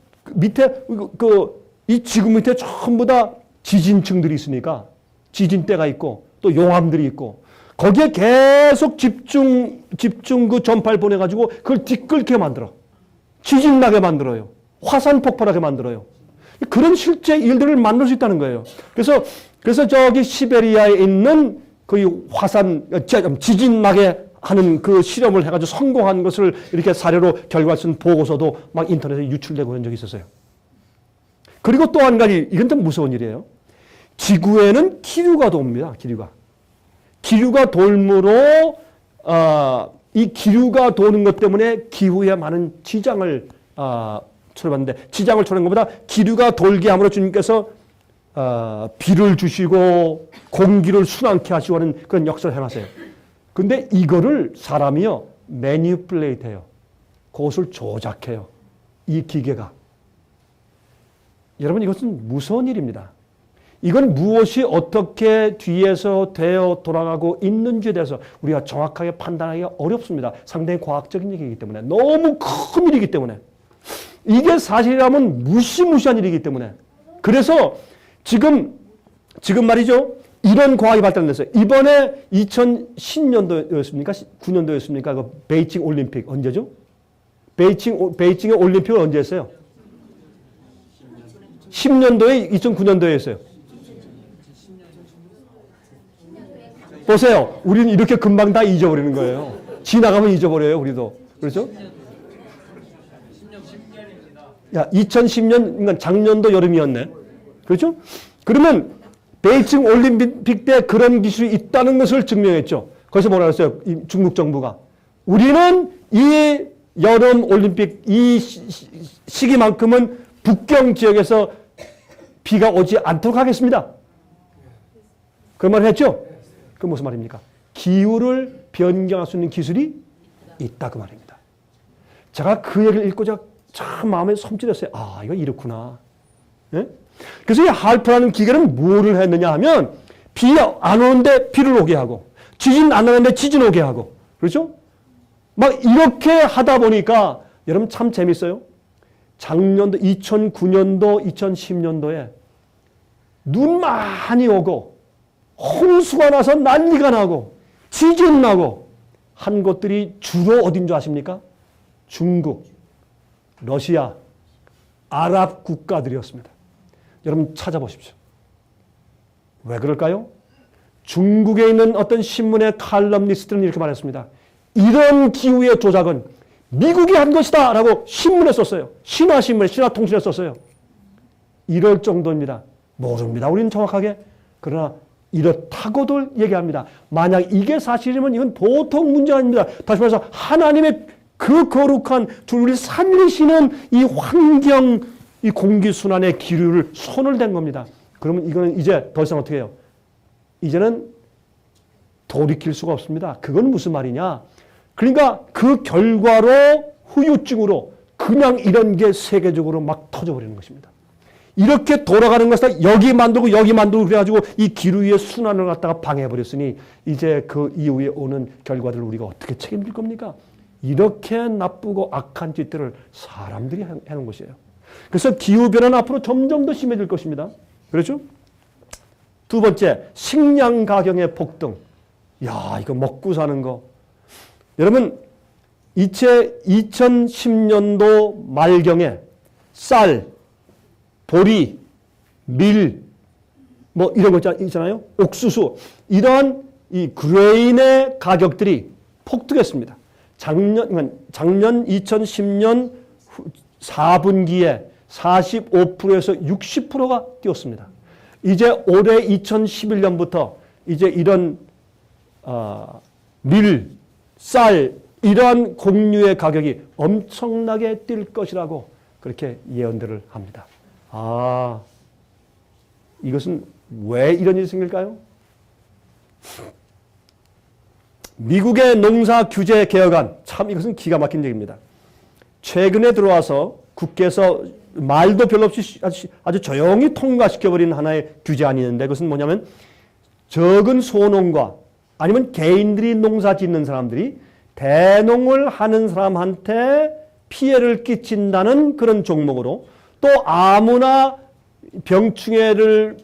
이 지구 밑에 전부 다 지진층들이 있으니까 지진대가 있고 또 용암들이 있고 거기에 계속 집중 그 전파를 보내가지고 그걸 뒤끓게 만들어. 지진 나게 만들어요. 화산 폭발하게 만들어요. 그런 실제 일들을 만들 수 있다는 거예요. 그래서 저기 시베리아에 있는 그 지진 나게 하는 그 실험을 해가지고 성공한 것을 이렇게 사례로 결과 쓴 보고서도 막 인터넷에 유출되고 그런 적이 있었어요. 그리고 또 한 가지, 이건 좀 무서운 일이에요. 지구에는 기류가 돕니다. 기류가 돌므로 이 기류가 도는 것 때문에 기후에 많은 지장을 초래받는데 지장을 초래한 것보다 기류가 돌게 함으로 주님께서 비를 주시고 공기를 순환케 하시고 하는 그런 역사를 해놨어요. 근데 이거를 사람이요 매니플레이트 해요. 그것을 조작해요. 이 기계가. 여러분 이것은 무서운 일입니다. 이건 무엇이 어떻게 뒤에서 되어 돌아가고 있는지에 대해서 우리가 정확하게 판단하기가 어렵습니다. 상당히 과학적인 얘기이기 때문에. 너무 큰 일이기 때문에. 이게 사실이라면 무시무시한 일이기 때문에. 그래서 지금 말이죠. 이런 과학이 발달됐어요. 이번에 2010년도였습니까? 9년도였습니까? 그 베이징 올림픽 언제죠? 베이징의 올림픽을 언제 했어요? 10년도에 2009년도에 했어요. 보세요. 우리는 이렇게 금방 다 잊어버리는 거예요. 지나가면 잊어버려요. 우리도. 그렇죠? 야, 2010년, 그러니까 작년도 여름이었네. 그렇죠? 그러면 베이징 올림픽 때 그런 기술이 있다는 것을 증명했죠. 거기서 뭐라 그랬어요? 중국 정부가. 우리는 이 여름 올림픽 이 시기만큼은 북경 지역에서 비가 오지 않도록 하겠습니다. 그런 말을 했죠? 그 무슨 말입니까? 기후를 변경할 수 있는 기술이 있다 그 말입니다. 제가 그 얘기를 읽고 제가 참 마음에 섬찟했어요. 아, 이거 이렇구나. 네? 그래서 이 할프라는 기계는 뭐를 했느냐 하면 비 안 오는데 비를 오게 하고 지진 안 오는데 지진 오게 하고 그렇죠? 막 이렇게 하다 보니까 여러분 참 재밌어요. 작년도 2009년도 2010년도에 눈 많이 오고 홍수가 나서 난리가 나고 지진 나고 한 곳들이 주로 어딘 줄 아십니까? 중국, 러시아, 아랍 국가들이었습니다. 여러분 찾아보십시오. 왜 그럴까요? 중국에 있는 어떤 신문의 칼럼니스트는 이렇게 말했습니다. 이런 기후의 조작은 미국이 한 것이다 라고 신문에 썼어요. 신화신문에, 신화통신에 썼어요. 이럴 정도입니다. 모릅니다. 우리는 정확하게. 그러나 이렇다고도 얘기합니다. 만약 이게 사실이면 이건 보통 문제가 아닙니다. 다시 말해서 하나님의 그 거룩한 우리 살리시는 이 환경, 이 공기순환의 기류를 손을 댄 겁니다. 그러면 이거는 이제 더 이상 어떻게 해요? 이제는 돌이킬 수가 없습니다. 그건 무슨 말이냐? 그러니까 그 결과로 후유증으로 그냥 이런 게 세계적으로 막 터져버리는 것입니다. 이렇게 돌아가는 것을 여기 만들고 그래가지고 이 기류의 순환을 갖다가 방해해버렸으니 이제 그 이후에 오는 결과들을 우리가 어떻게 책임질 겁니까? 이렇게 나쁘고 악한 짓들을 사람들이 해놓은 것이에요. 그래서 기후변화는 앞으로 점점 더 심해질 것입니다. 그렇죠? 두 번째, 식량 가격의 폭등. 야, 이거 먹고 사는 거. 여러분, 이제 2010년도 말경에 쌀, 보리, 밀, 뭐 이런 거 있잖아요. 옥수수. 이러한 이 그레인의 가격들이 폭등했습니다. 작년 2010년 4분기에 45%에서 60%가 뛰었습니다. 이제 올해 2011년부터 이제 이런 밀, 쌀 이러한 곡류의 가격이 엄청나게 뛸 것이라고 그렇게 예언들을 합니다. 아, 이것은 왜 이런 일이 생길까요? 미국의 농사 규제 개혁안, 참 이것은 기가 막힌 얘기입니다. 최근에 들어와서 국회에서 말도 별로 없이 아주 조용히 통과시켜버린 하나의 규제안이 있는데 그것은 뭐냐면 적은 소농과 아니면 개인들이 농사 짓는 사람들이 대농을 하는 사람한테 피해를 끼친다는 그런 종목으로 또 아무나 병충해를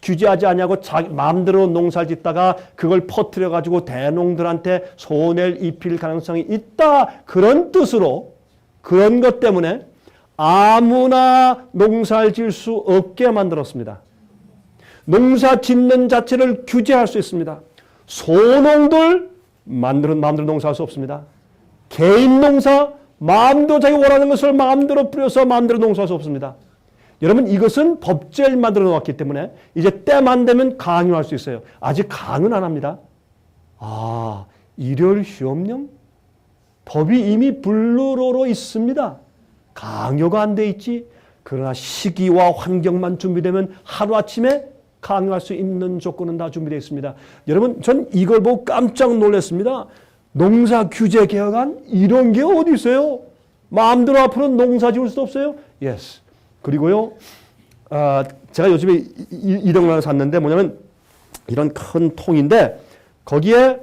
규제하지 않냐고 자기 마음대로 농사를 짓다가 그걸 퍼뜨려 가지고 대농들한테 손해를 입힐 가능성이 있다. 그런 뜻으로 그런 것 때문에 아무나 농사를 지을 수 없게 만들었습니다. 농사 짓는 자체를 규제할 수 있습니다. 소농들 마음대로 농사할 수 없습니다. 개인 농사 마음대로 자기 원하는 것을 마음대로 뿌려서 마음대로 농사할 수 없습니다. 여러분 이것은 법제를 만들어 놓았기 때문에 이제 때만 되면 강요할 수 있어요. 아직 강요는 안 합니다. 아, 일요일 시험령? 법이 이미 블루로로 있습니다. 강요가 안 돼 있지. 그러나 시기와 환경만 준비되면 하루아침에 강요할 수 있는 조건은 다 준비되어 있습니다. 여러분 전 이걸 보고 깜짝 놀랐습니다. 농사 규제 개혁안 이런 게 어디 있어요? 마음대로 앞으로 농사 지을 수도 없어요? Yes. 그리고요, 제가 요즘에 이런 걸 샀는데 뭐냐면 이런 큰 통인데 거기에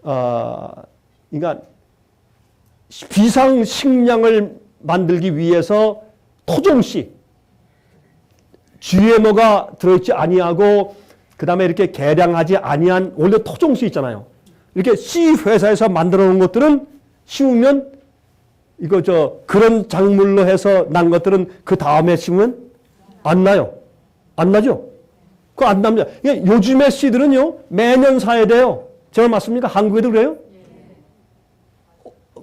그러니까 비상 식량을 만들기 위해서 토종씨 GMO가 들어있지 아니하고 그 다음에 이렇게 개량하지 아니한 원래 토종씨 있잖아요. 이렇게 씨 회사에서 만들어 놓은 것들은 심으면 이거 그런 작물로 해서 난 것들은 그 다음에 심으면 안 나요. 안 나죠? 그거 안 납니다. 요즘의 씨들은요 매년 사야 돼요. 제가 맞습니까? 한국에도 그래요?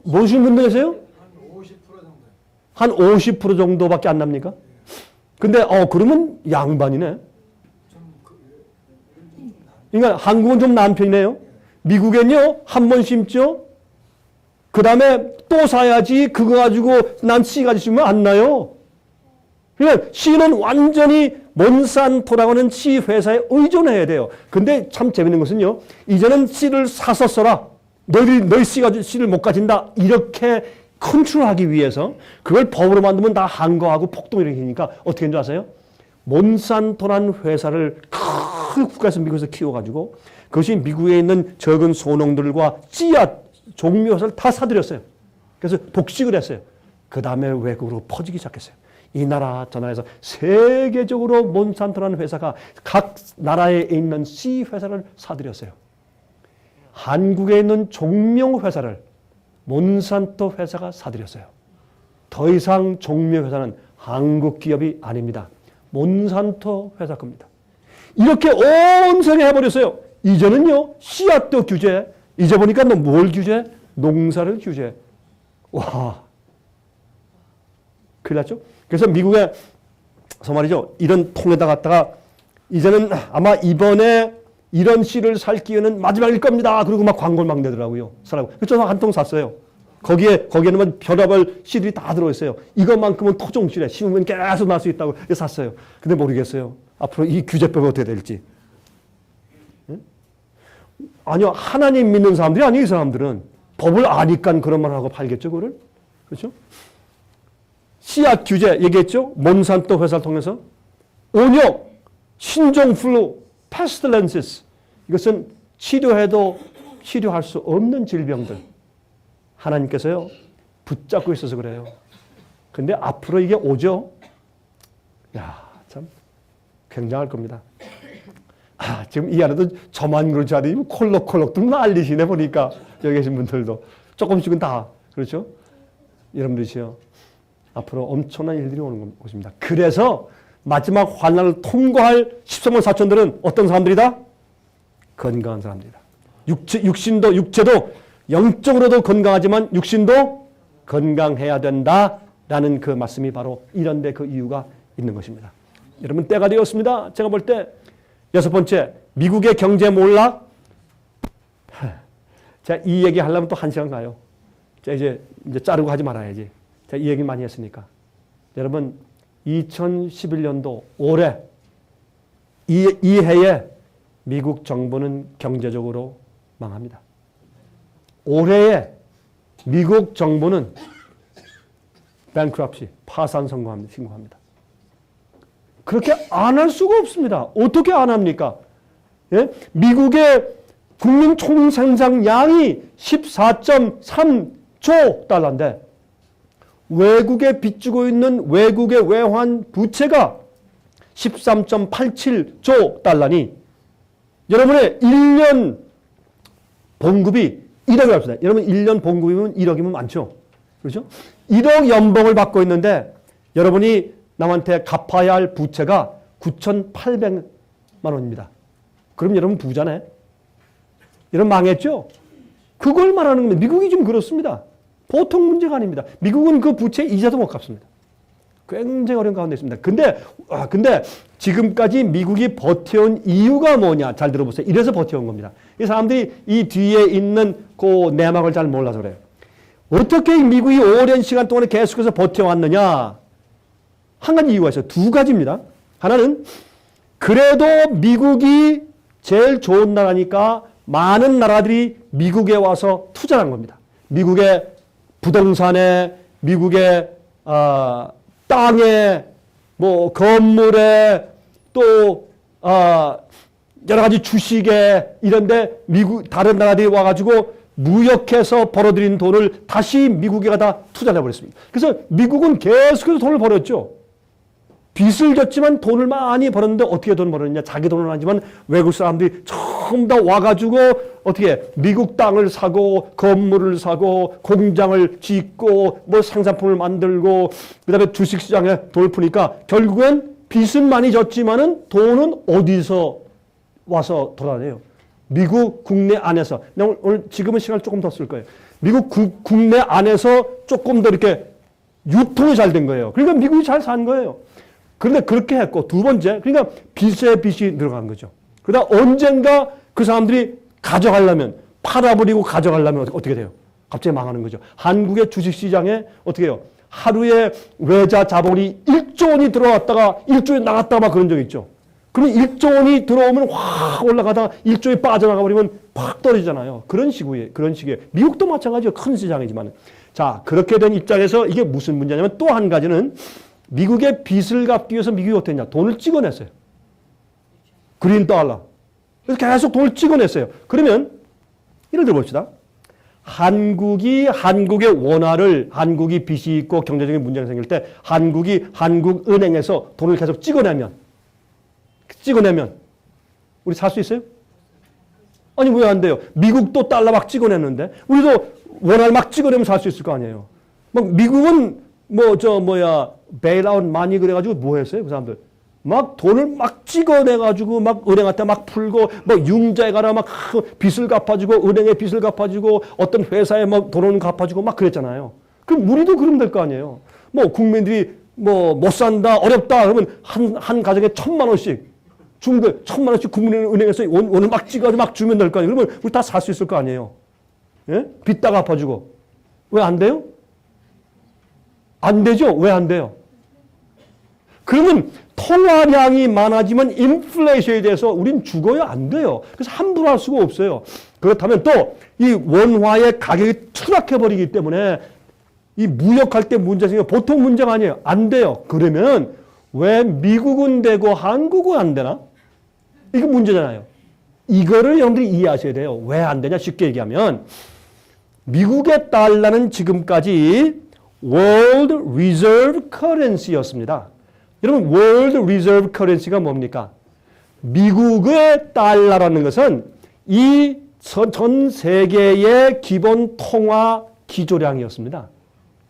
모르시는 분들 계세요? 한 50% 정도밖에 안 납니까? 근데 그러면 양반이네. 그러니까 한국은 좀 나은 편이네요. 미국엔요 한 번 심죠. 그 다음에 또 사야지 그거 가지고 난 씨 가지고 심으면 안 나요. 그러니까 씨는 완전히 몬산토라고 하는 씨 회사에 의존해야 돼요. 근데 참 재밌는 것은요. 이제는 씨를 사서 써라. 너희 씨 가지고 씨를 못 가진다. 이렇게 컨트롤하기 위해서 그걸 법으로 만들면 다 한거하고 폭동 일으키니까 어떻게 했는지 아세요? 몬산토라는 회사를 큰 국가에서 미국에서 키워가지고 그것이 미국에 있는 적은 소농들과 씨앗 종묘 회사를 다 사들였어요. 그래서 독식을 했어요. 그 다음에 외국으로 퍼지기 시작했어요. 이 나라 저 나라에서 세계적으로 몬산토라는 회사가 각 나라에 있는 씨 회사를 사들였어요. 한국에 있는 종묘 회사를 몬산토 회사가 사들였어요. 더 이상 종묘 회사는 한국 기업이 아닙니다. 몬산토 회사 겁니다. 이렇게 온 세계 해버렸어요. 이제는요 씨앗도 규제. 이제 보니까 뭘 규제? 농사를 규제. 와, 큰일 났죠? 그래서 미국에서 말이죠. 이런 통에다 갖다가 이제는 아마 이번에 이런 씨를 살 기회는 마지막일 겁니다. 그리고 막 광고를 막 내더라고요. 사라고. 그래서 저는 한 통 샀어요. 거기에는 뭐 별의별 씨들이 다 들어있어요. 이것만큼은 토종씨래. 심으면 계속 날 수 있다고. 그래서 샀어요. 근데 모르겠어요. 앞으로 이 규제법이 어떻게 될지. 아니요. 하나님 믿는 사람들이 아니에요. 이 사람들은. 법을 아니까 그런 말을 하고 팔겠죠. 그거를. 그렇죠? 씨앗 규제 얘기했죠. 몬산토 회사를 통해서. 온역, 신종플루, 패스틀렌시스. 이것은 치료해도 치료할 수 없는 질병들. 하나님께서요. 붙잡고 있어서 그래요. 근데 앞으로 이게 오죠. 야, 참 굉장할 겁니다. 지금 이 안에도 저만 그렇지 않으면 콜록콜록 좀 난리시네 보니까 여기 계신 분들도. 조금씩은 다. 그렇죠? 여러분들이요. 앞으로 엄청난 일들이 오는 것입니다. 그래서 마지막 환난을 통과할 13만 4천들은 어떤 사람들이다? 건강한 사람들이다. 육체도 영적으로도 건강하지만 육신도 건강해야 된다라는 그 말씀이 바로 이런 데 그 이유가 있는 것입니다. 여러분 때가 되었습니다. 제가 볼 때 6번째, 미국의 경제 몰락. 자, 이 얘기 하려면 또 1시간 가요. 자, 이제 자르고 하지 말아야지. 자, 이 얘기 많이 했으니까. 여러분 2011년도 올해 이 해에 미국 정부는 경제적으로 망합니다. 올해에 미국 정부는 bankruptcy, 파산 신고합니다. 그렇게 안 할 수가 없습니다. 어떻게 안 합니까? 예? 미국의 국민 총생산량이 14.3조 달러인데 외국에 빚지고 있는 외국의 외환 부채가 13.87조 달러니 여러분의 1년 봉급이 1억이 합시다. 여러분 1년 봉급이면 1억이면 많죠. 그렇죠? 1억 연봉을 받고 있는데 여러분이 남한테 갚아야 할 부채가 9,800만 원입니다. 그럼 여러분 부자네. 여러분 망했죠? 그걸 말하는 겁니다. 미국이 좀 그렇습니다. 보통 문제가 아닙니다. 미국은 그 부채 이자도 못 갚습니다. 굉장히 어려운 가운데 있습니다. 근데 지금까지 미국이 버텨온 이유가 뭐냐? 잘 들어보세요. 이래서 버텨온 겁니다. 이 사람들이 이 뒤에 있는 그 내막을 잘 몰라서 그래요. 어떻게 미국이 오랜 시간 동안에 계속해서 버텨왔느냐? 한 가지 이유가 있어요. 두 가지입니다. 하나는 그래도 미국이 제일 좋은 나라니까 많은 나라들이 미국에 와서 투자한 겁니다. 미국의 부동산에, 미국의 땅에, 뭐 건물에, 또 여러 가지 주식에 이런데 미국 다른 나라들이 와가지고 무역해서 벌어들인 돈을 다시 미국에 가다 투자를 해버렸습니다. 그래서 미국은 계속해서 돈을 벌었죠. 빚을 졌지만 돈을 많이 벌었는데 어떻게 돈을 벌었느냐? 자기 돈은 아니지만 외국 사람들이 전부 다 와가지고 어떻게 미국 땅을 사고 건물을 사고 공장을 짓고 뭐 상상품을 만들고 그다음에 주식시장에 돈을 푸니까 결국엔 빚은 많이 졌지만은 돈은 어디서 와서 돌아다녀요? 미국 국내 안에서. 오늘 지금은 시간을 조금 더 쓸 거예요. 미국 국내 안에서 조금 더 이렇게 유통이 잘 된 거예요. 그러니까 미국이 잘 산 거예요. 그런데 그렇게 했고 두 번째, 그러니까 빚에 빚이 늘어간 거죠. 그러다 언젠가 그 사람들이 가져가려면 팔아버리고 가져가려면 어떻게 돼요? 갑자기 망하는 거죠. 한국의 주식시장에 어떻게 해요? 하루에 외자 자본이 1조 원이 들어왔다가 1조 원이 나갔다가 막 그런 적이 있죠. 그러면 1조 원이 들어오면 확 올라가다가 1조 원이 빠져나가 버리면 확 떨어지잖아요. 그런 식이에요. 미국도 마찬가지예요. 큰 시장이지만. 자, 그렇게 된 입장에서 이게 무슨 문제냐면 또 한 가지는 미국의 빚을 갚기 위해서 미국이 어떻게 했냐. 돈을 찍어냈어요. 그린 달러. 그래서 계속 돈을 찍어냈어요. 그러면 예를 들어 봅시다. 한국의 원화를 한국이 빚이 있고 경제적인 문제가 생길 때 한국은행에서 돈을 계속 찍어내면 우리 살 수 있어요? 아니 왜 안 돼요? 미국도 달러 막 찍어냈는데 우리도 원화를 막 찍어내면 살 수 있을 거 아니에요. 막 미국은 베일아웃 많이 그래가지고 뭐 했어요? 그 사람들 막 돈을 막 찍어내가지고 막 은행한테 막 풀고 뭐 융자에 가라 막 빚을 갚아주고 은행에 빚을 갚아주고 어떤 회사에 뭐 돈을 갚아주고 막 그랬잖아요. 그럼 우리도 그러면 될 거 아니에요. 뭐 국민들이 뭐 못 산다 어렵다 그러면 한 가정에 1,000만 원씩 주면 1,000만 원씩 국민은행에서 오늘 막 찍어서 막 주면 될 거 아니에요. 그러면 우리 다 살 수 있을 거 아니에요. 예? 빚 다 갚아주고 왜 안 돼요? 안 되죠? 왜 안 돼요? 그러면 통화량이 많아지면 인플레이션에 대해서 우린 죽어요? 안 돼요. 그래서 함부로 할 수가 없어요. 그렇다면 또 이 원화의 가격이 추락해버리기 때문에 이 무역할 때 문제 생겨 보통 문제가 아니에요. 안 돼요. 그러면 왜 미국은 되고 한국은 안 되나? 이게 문제잖아요. 이거를 여러분들이 이해하셔야 돼요. 왜 안 되냐? 쉽게 얘기하면 미국의 달러는 지금까지 World Reserve Currency였습니다. 여러분 World Reserve Currency가 뭡니까? 미국의 달러라는 것은 이 전 세계의 기본 통화 기조량이었습니다.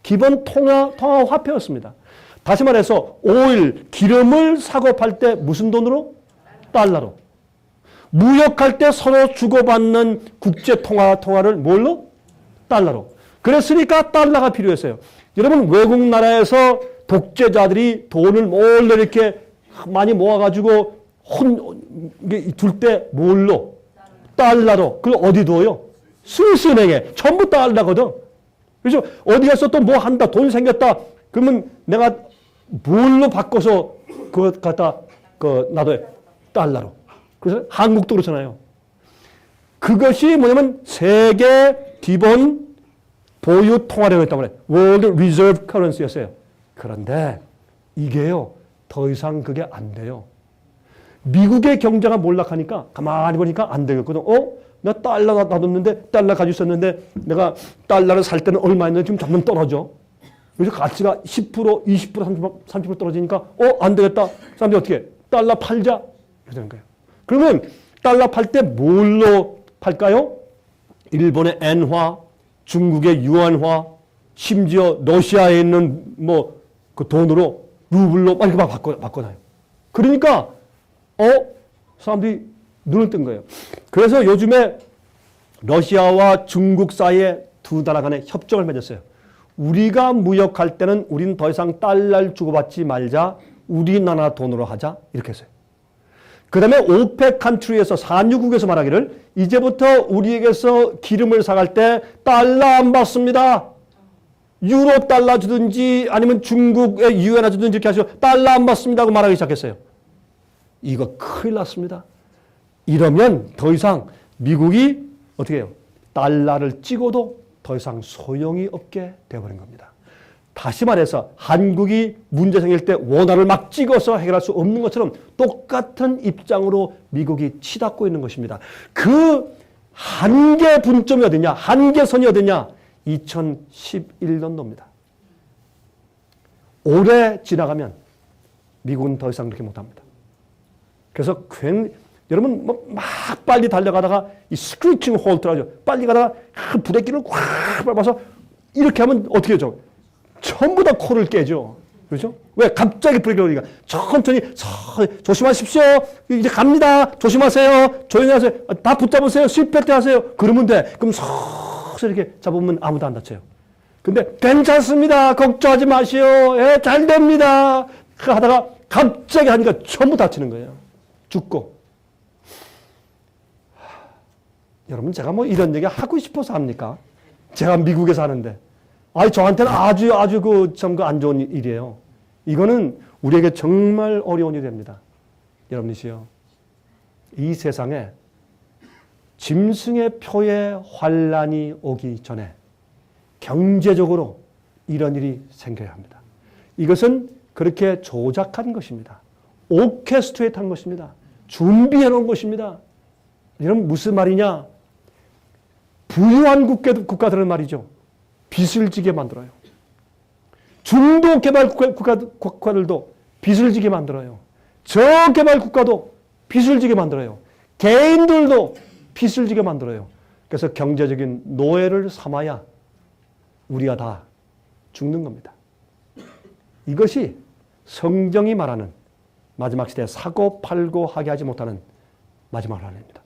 기본 통화 화폐였습니다. 다시 말해서 오일, 기름을 사고 팔 때 무슨 돈으로? 달러로. 무역할 때 서로 주고받는 국제 통화를 뭘로? 달러로. 그랬으니까 달러가 필요했어요. 여러분 외국 나라에서 독재자들이 돈을 몰래 이렇게 많이 모아가지고 둘 때 뭘로? 달러로. 그걸 어디 둬요? 스위스은행에. 전부 달러거든. 그래서 어디 가서 또 뭐 한다. 돈 생겼다. 그러면 내가 뭘로 바꿔서 그거 갖다 놔둬요? 달러로. 그래서 한국도 그렇잖아요. 그것이 뭐냐면 세계 기본 보유 통화량이었단 말이에요. World Reserve Currency였어요. 그런데 이게요. 더 이상 그게 안 돼요. 미국의 경제가 몰락하니까 가만히 보니까 안 되겠거든. 나 달러 놔뒀는데 달러 가지고 있었는데 내가 달러를 살 때는 얼마였는데 지금 점점 떨어져. 그래서 가치가 10%, 20%, 30% 떨어지니까 안 되겠다. 사람들이 어떻게 해? 달러 팔자. 이렇게 되는 거예요. 그러면 달러 팔 때 뭘로 팔까요? 일본의 엔화, 중국의 유안화, 심지어 러시아에 있는 그 돈으로 루블로 빨리 막 바꿔놔요. 그러니까 사람들이 눈을 뜬 거예요. 그래서 요즘에 러시아와 중국 사이에 두 나라 간에 협정을 맺었어요. 우리가 무역할 때는 우린 더 이상 달러를 주고받지 말자. 우리나라 돈으로 하자. 이렇게 했어요. 그 다음에 오펙 컨트리에서 산유국에서 말하기를 이제부터 우리에게서 기름을 사갈 때 달러 안 받습니다. 유로 달러 주든지 아니면 중국의 유엔화 주든지 이렇게 하시고 달러 안 받습니다 하고 말하기 시작했어요. 이거 큰일 났습니다. 이러면 더 이상 미국이 어떻게 해요? 달러를 찍어도 더 이상 소용이 없게 되어버린 겁니다. 다시 말해서 한국이 문제 생길 때 원화를 막 찍어서 해결할 수 없는 것처럼 똑같은 입장으로 미국이 치닫고 있는 것입니다. 그 한계 분점이 어디냐? 한계선이 어디냐? 2011년도입니다. 올해 지나가면 미국은 더 이상 그렇게 못합니다. 그래서 여러분 막 빨리 달려가다가 이 스크리칭 홀트라죠. 빨리 가다가 브레이크를 꽉 밟아서 이렇게 하면 어떻게 하죠? 전부 다 코를 깨죠. 그렇죠? 왜? 갑자기 브레이크를 걸리니까 천천히 조심하십시오. 이제 갑니다. 조심하세요. 조용히 하세요. 다 붙잡으세요. 실패 때 하세요. 그러면 돼. 그럼 서서 이렇게 잡으면 아무도 안 다쳐요. 근데 괜찮습니다. 걱정하지 마시오. 예, 잘 됩니다. 하다가 갑자기 하니까 전부 다치는 거예요. 죽고. 여러분 제가 이런 얘기 하고 싶어서 합니까? 제가 미국에 사는데. 저한테는 아주 참 안 좋은 일이에요. 이거는 우리에게 정말 어려운 일이 됩니다. 여러분이시여. 이 세상에 짐승의 표에 환란이 오기 전에 경제적으로 이런 일이 생겨야 합니다. 이것은 그렇게 조작한 것입니다. 오케스트레이트한 것입니다. 준비해 놓은 것입니다. 이런 무슨 말이냐? 부유한 국가들은 말이죠. 빚을 지게 만들어요. 중도개발 국가들도 빚을 지게 만들어요. 저개발 국가도 빚을 지게 만들어요. 개인들도 빚을 지게 만들어요. 그래서 경제적인 노예를 삼아야 우리가 다 죽는 겁니다. 이것이 성경이 말하는 마지막 시대에 사고 팔고 하게 하지 못하는 마지막 하나님입니다.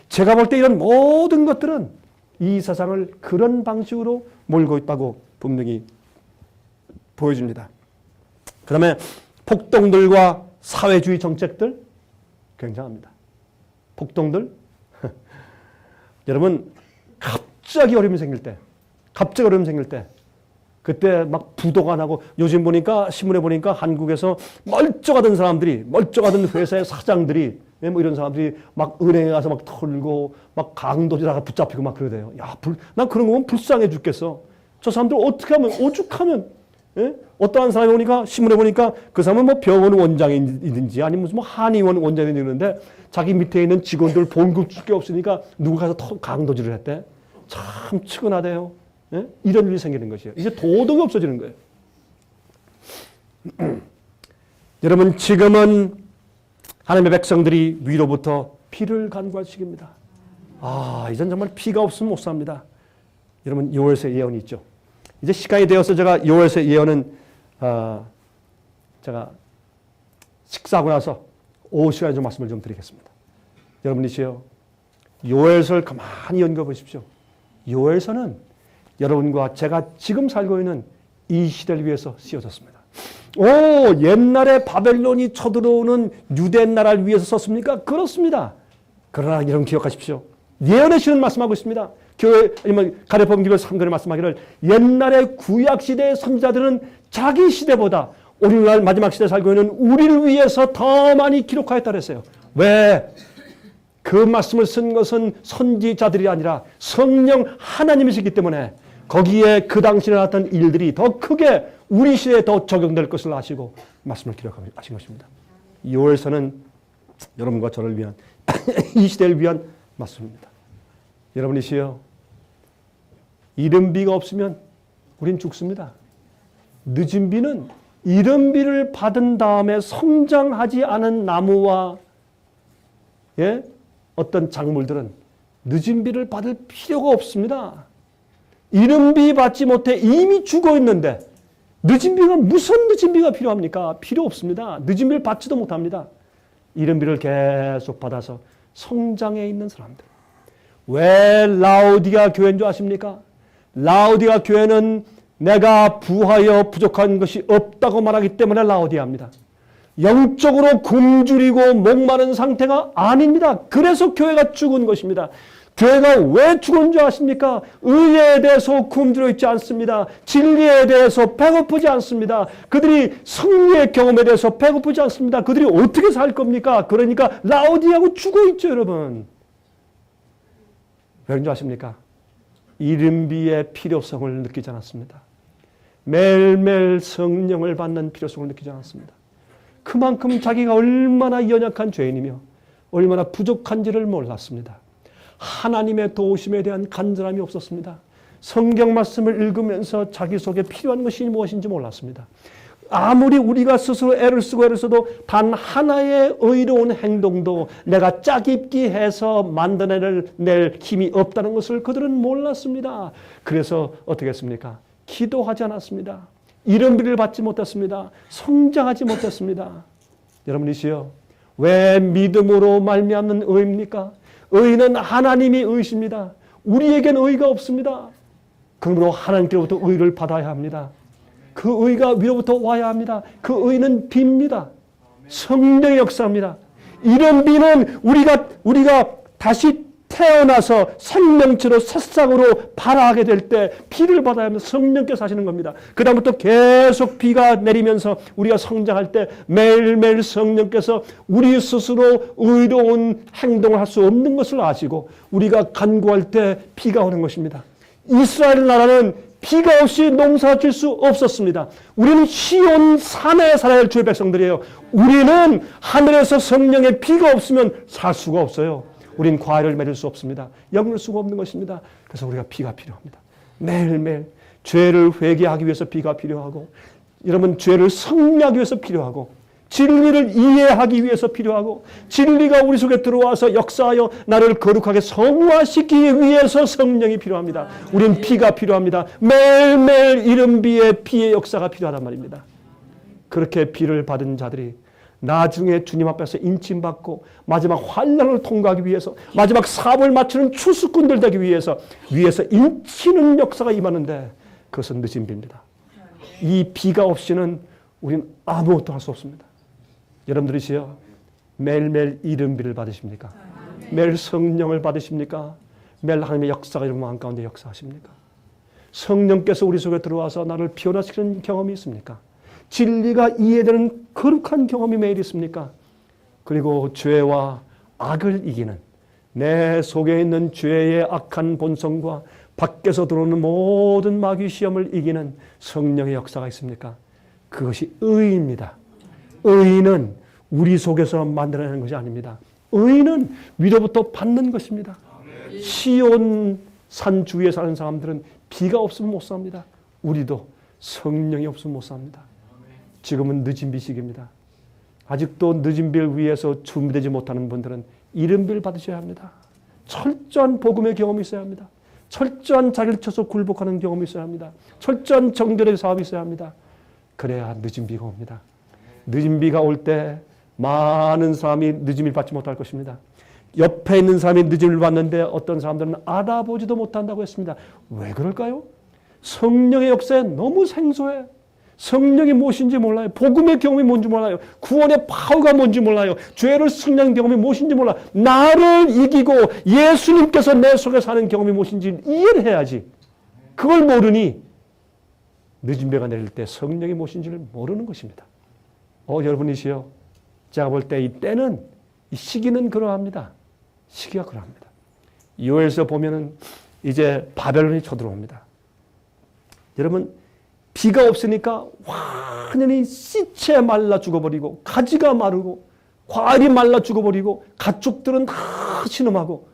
제가 볼 때 이런 모든 것들은 이 세상을 그런 방식으로 몰고 있다고 분명히 보여줍니다. 그 다음에 폭동들과 사회주의 정책들 굉장합니다. 폭동들 여러분 갑자기 어려움이 생길 때 그때 막 부도가 나고 요즘 보니까 신문에 보니까 한국에서 멀쩡하던 사람들이 멀쩡하던 회사의 사장들이 이런 사람들이 막 은행에 가서 막 털고 막 강도지다가 붙잡히고 막 그러대요. 난 그런 거 보면 불쌍해 죽겠어. 저 사람들 어떻게 하면 오죽하면 어떠한 사람이 오니까 신문에 보니까 그 사람은 병원 원장이든지 아니면 무슨 한의원 원장이든지 그러는데 자기 밑에 있는 직원들 봉급 줄 게 없으니까 누구 가서 강도질을 했대. 참 측은하대요. 이런 일이 생기는 것이에요. 이제 도덕이 없어지는 거예요. 여러분 지금은 하나님의 백성들이 위로부터 피를 간구할 시기입니다. 이젠 정말 비가 없으면 못 삽니다. 여러분 요엘서 예언이 있죠. 이제 시간이 되어서 제가 요엘서 예언은 제가 식사하고 나서 오후 시간에 좀 말씀을 좀 드리겠습니다. 여러분이시여 요엘서를 가만히 연구해 보십시오. 요엘서는 여러분과 제가 지금 살고 있는 이 시대를 위해서 쓰여졌습니다. 옛날에 바벨론이 쳐들어오는 유대 나라를 위해서 썼습니까? 그렇습니다. 그러나 여러분 기억하십시오. 예언의 시는 말씀하고 있습니다. 교회 아니면 가랴법음 기도 3권에 말씀하기를 옛날에 구약 시대의 선지자들은 자기 시대보다 오늘날 마지막 시대에 살고 있는 우리를 위해서 더 많이 기록하였다 그랬어요. 왜? 그 말씀을 쓴 것은 선지자들이 아니라 성령 하나님이시기 때문에 거기에 그 당시에 나왔던 일들이 더 크게 우리 시대에 더 적용될 것을 아시고 말씀을 기록하신 것입니다. 요엘서는 여러분과 저를 위한 이 시대를 위한 말씀입니다. 여러분이시여 이른 비가 없으면 우린 죽습니다. 늦은 비는 이른 비를 받은 다음에 성장하지 않은 나무와 어떤 작물들은 늦은 비를 받을 필요가 없습니다. 이른 비 받지 못해 이미 죽어 있는데 늦은 비가 무슨 늦은 비가 필요합니까? 필요 없습니다. 늦은 비를 받지도 못합니다. 이른 비를 계속 받아서 성장해 있는 사람들. 왜 라오디가 교회인 줄 아십니까? 라오디가 교회는 내가 부하여 부족한 것이 없다고 말하기 때문에 라오디아입니다. 영적으로 굶주리고 목마른 상태가 아닙니다. 그래서 교회가 죽은 것입니다. 교회가 왜 죽은 줄 아십니까? 의에 대해서 굶주려 있지 않습니다. 진리에 대해서 배고프지 않습니다. 그들이 승리의 경험에 대해서 배고프지 않습니다. 그들이 어떻게 살 겁니까? 그러니까 라오디아하고 죽어 있죠, 여러분. 왜 그런 줄 아십니까? 이른 비의 필요성을 느끼지 않았습니다. 매일매일 성령을 받는 필요성을 느끼지 않았습니다. 그만큼 자기가 얼마나 연약한 죄인이며 얼마나 부족한지를 몰랐습니다. 하나님의 도우심에 대한 간절함이 없었습니다. 성경 말씀을 읽으면서 자기 속에 필요한 것이 무엇인지 몰랐습니다. 아무리 우리가 스스로 애를 쓰고 애를 써도 단 하나의 의로운 행동도 내가 짝입기 해서 만들어낼 힘이 없다는 것을 그들은 몰랐습니다. 그래서 어떻게 했습니까? 기도하지 않았습니다. 이른 비를 받지 못했습니다. 성장하지 못했습니다. 여러분이시여, 왜 믿음으로 말미암는 의입니까? 의는 하나님이 의이십니다. 우리에겐 의가 없습니다. 그러므로 하나님께로부터 의를 받아야 합니다. 그 의가 위로부터 와야 합니다. 그 의는 비입니다. 성령의 역사입니다. 이런 비는 우리가 다시 태어나서 생명체로 새싹으로 발화하게 될 때 비를 받아야 하면 성령께서 하시는 겁니다. 그 다음부터 계속 비가 내리면서 우리가 성장할 때 매일매일 성령께서 우리 스스로 의로운 행동을 할 수 없는 것을 아시고 우리가 간구할 때 비가 오는 것입니다. 이스라엘 나라는 비가 없이 농사 질 수 없었습니다. 우리는 시온 산에 살아야 할 주의 백성들이에요. 우리는 하늘에서 성령의 비가 없으면 살 수가 없어요. 우린 과일을 맺을 수 없습니다. 영을 수가 없는 것입니다. 그래서 우리가 비가 필요합니다. 매일매일 죄를 회개하기 위해서 비가 필요하고, 여러분 죄를 성리하기 위해서 필요하고, 진리를 이해하기 위해서 필요하고, 진리가 우리 속에 들어와서 역사하여 나를 거룩하게 성화시키기 위해서 성령이 필요합니다. 우린 비가 필요합니다. 매일매일 이른 비에 비의 역사가 필요하단 말입니다. 그렇게 비를 받은 자들이 나중에 주님 앞에서 인침받고 마지막 환난을 통과하기 위해서, 마지막 사업을 마치는 추수꾼들 되기 위해서 위에서 인치는 역사가 임하는데 그것은 늦은 비입니다. 이 비가 없이는 우리는 아무것도 할 수 없습니다. 여러분들이시여, 매일매일 이른 비를 받으십니까? 매일 성령을 받으십니까? 매일 하나님의 역사가 여러분 마음 가운데 역사하십니까? 성령께서 우리 속에 들어와서 나를 변화시키는 경험이 있습니까? 진리가 이해되는 거룩한 경험이 매일 있습니까? 그리고 죄와 악을 이기는, 내 속에 있는 죄의 악한 본성과 밖에서 들어오는 모든 마귀 시험을 이기는 성령의 역사가 있습니까? 그것이 의입니다. 의는 우리 속에서 만들어내는 것이 아닙니다. 의는 위로부터 받는 것입니다. 시온 산 주위에 사는 사람들은 비가 없으면 못 삽니다. 우리도 성령이 없으면 못 삽니다. 지금은 늦은 비 시기입니다. 아직도 늦은 비를 위해서 준비되지 못하는 분들은 이른 비를 받으셔야 합니다. 철저한 복음의 경험이 있어야 합니다. 철저한 자기를 쳐서 굴복하는 경험이 있어야 합니다. 철저한 정결의 사업이 있어야 합니다. 그래야 늦은 비가 옵니다. 늦은 비가 올 때 많은 사람이 늦음을 받지 못할 것입니다. 옆에 있는 사람이 늦음을 받는데 어떤 사람들은 알아보지도 못한다고 했습니다. 왜 그럴까요? 성령의 역사에 너무 생소해. 성령이 무엇인지 몰라요. 복음의 경험이 뭔지 몰라요. 구원의 파워가 뭔지 몰라요. 죄를 승리하는 경험이 무엇인지 몰라요. 나를 이기고 예수님께서 내 속에 사는 경험이 무엇인지 이해를 해야지. 그걸 모르니 늦은 배가 내릴 때 성령이 무엇인지를 모르는 것입니다. 여러분이시여, 제가 볼 때 이 때는, 이 시기는 그러합니다. 시기가 그러합니다. 요엘서 보면은 이제 바벨론이 쳐들어옵니다. 여러분, 비가 없으니까 완전히 씨채 말라 죽어버리고, 가지가 마르고, 과일이 말라 죽어버리고, 가축들은 다 신음하고,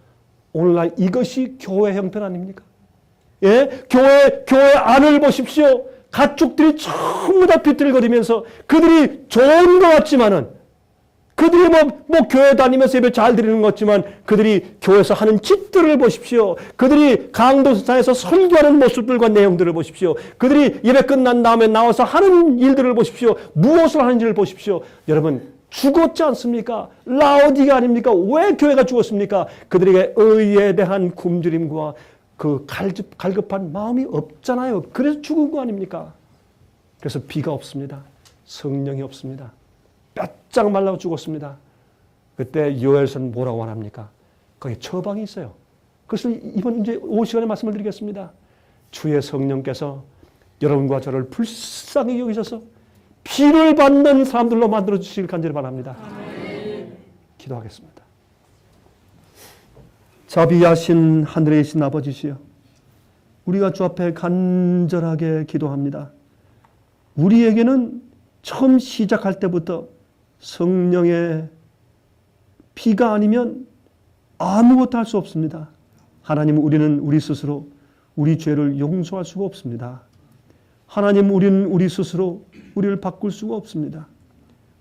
오늘날 이것이 교회 형편 아닙니까? 예? 교회 안을 보십시오. 가축들이 전부 다 비틀거리면서 그들이 좋은 것 같지만은, 그들이 교회 다니면서 예배 잘 드리는 것 같지만 그들이 교회에서 하는 짓들을 보십시오. 그들이 강도상에서 설교하는 모습들과 내용들을 보십시오. 그들이 예배 끝난 다음에 나와서 하는 일들을 보십시오. 무엇을 하는지를 보십시오. 여러분, 죽었지 않습니까? 라오디가 아닙니까? 왜 교회가 죽었습니까? 그들에게 의에 대한 굶주림과 그 갈급한 마음이 없잖아요. 그래서 죽은 거 아닙니까? 그래서 비가 없습니다. 성령이 없습니다. 뼈짝 말라 죽었습니다. 그때 요엘서는 뭐라고 말합니까? 거기 처방이 있어요. 그것을 이번 이제 5시간에 말씀을 드리겠습니다. 주의 성령께서 여러분과 저를 불쌍히 여기셔서 피를 받는 사람들로 만들어 주시길 간절히 바랍니다. 아멘. 기도하겠습니다. 자비하신 하늘에 계신 아버지시여, 우리가 주 앞에 간절하게 기도합니다. 우리에게는 처음 시작할 때부터 성령의 피가 아니면 아무것도 할 수 없습니다. 하나님, 우리는 우리 스스로 우리 죄를 용서할 수가 없습니다. 하나님, 우리는 우리 스스로 우리를 바꿀 수가 없습니다.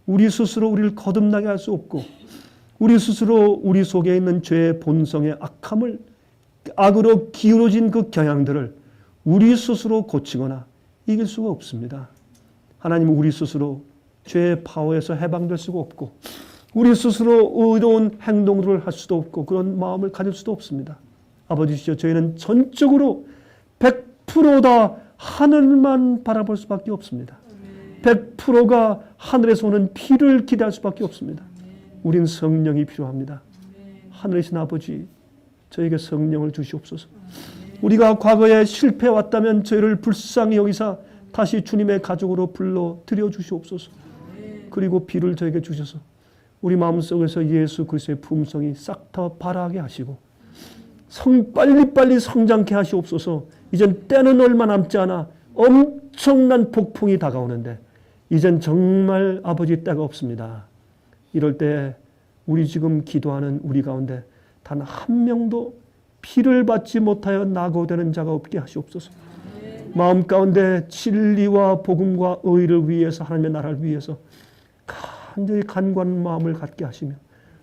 우리 스스로 우리를 거듭나게 할 수 없고, 우리 스스로 우리 속에 있는 죄의 본성의 악함을, 악으로 기울어진 그 경향들을 우리 스스로 고치거나 이길 수가 없습니다. 하나님, 우리 스스로 죄의 파워에서 해방될 수가 없고, 우리 스스로 의로운 행동들을 할 수도 없고, 그런 마음을 가질 수도 없습니다. 아버지시여, 저희는 전적으로 100%다 하늘만 바라볼 수밖에 없습니다. 100%가 하늘에서 오는 피를 기대할 수밖에 없습니다. 우린 성령이 필요합니다. 하늘이신 아버지, 저에게 성령을 주시옵소서. 우리가 과거에 실패해왔다면 저희를 불쌍히 여기사 다시 주님의 가족으로 불러 드려 주시옵소서. 그리고 피를 저에게 주셔서 우리 마음속에서 예수 그리스도의 품성이 싹 다 발하게 하시고 빨리빨리 성장케 하시옵소서. 이젠 때는 얼마 남지 않아 엄청난 폭풍이 다가오는데 이젠 정말 아버지 때가 없습니다. 이럴 때 우리 지금 기도하는 우리 가운데 단 한 명도 피를 받지 못하여 낙오되는 자가 없게 하시옵소서. 마음 가운데 진리와 복음과 의를 위해서, 하나님의 나라를 위해서 간절히 간구하는 마음을 갖게 하시며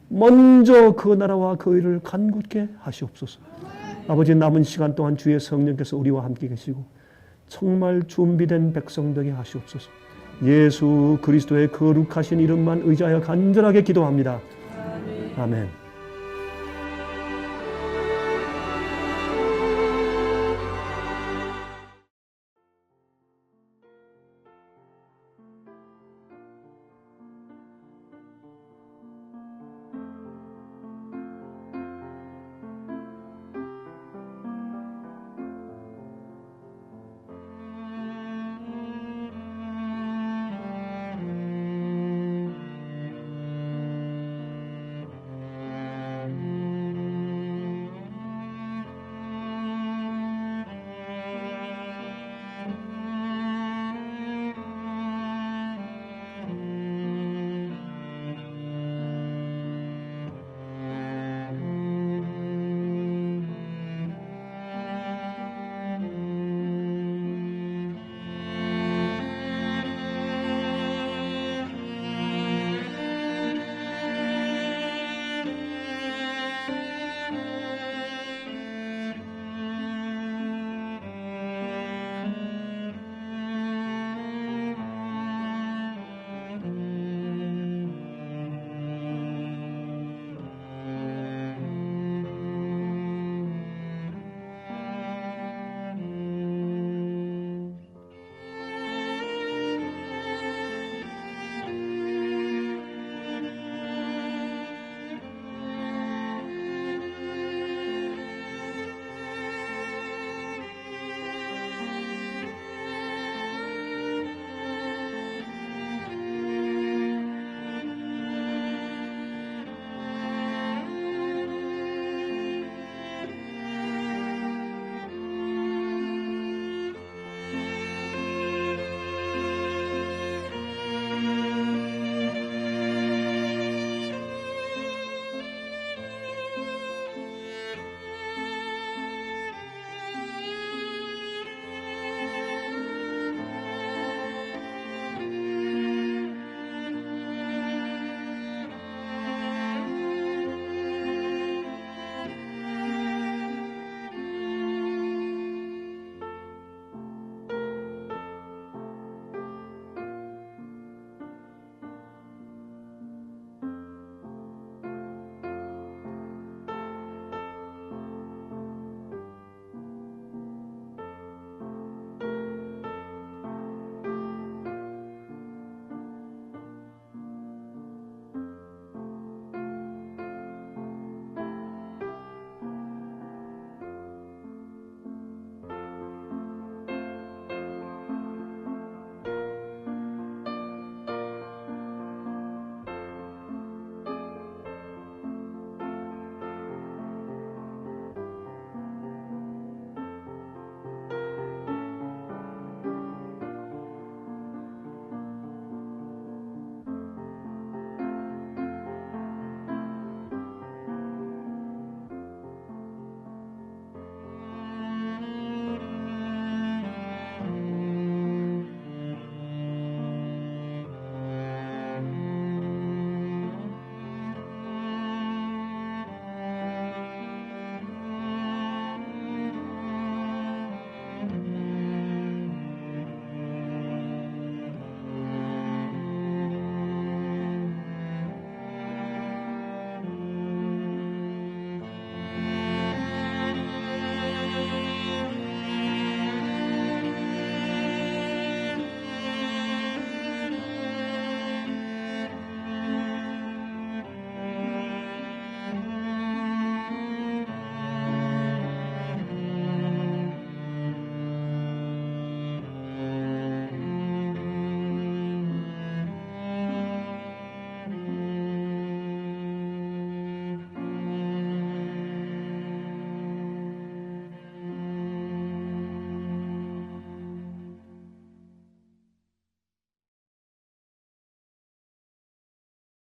먼저 그 나라와 그 의를 간구케 하시옵소서. 아버지, 남은 시간 동안 주의 성령께서 우리와 함께 계시고 정말 준비된 백성 되게 하시옵소서. 예수 그리스도의 거룩하신 이름만 의지하여 간절하게 기도합니다. 아멘.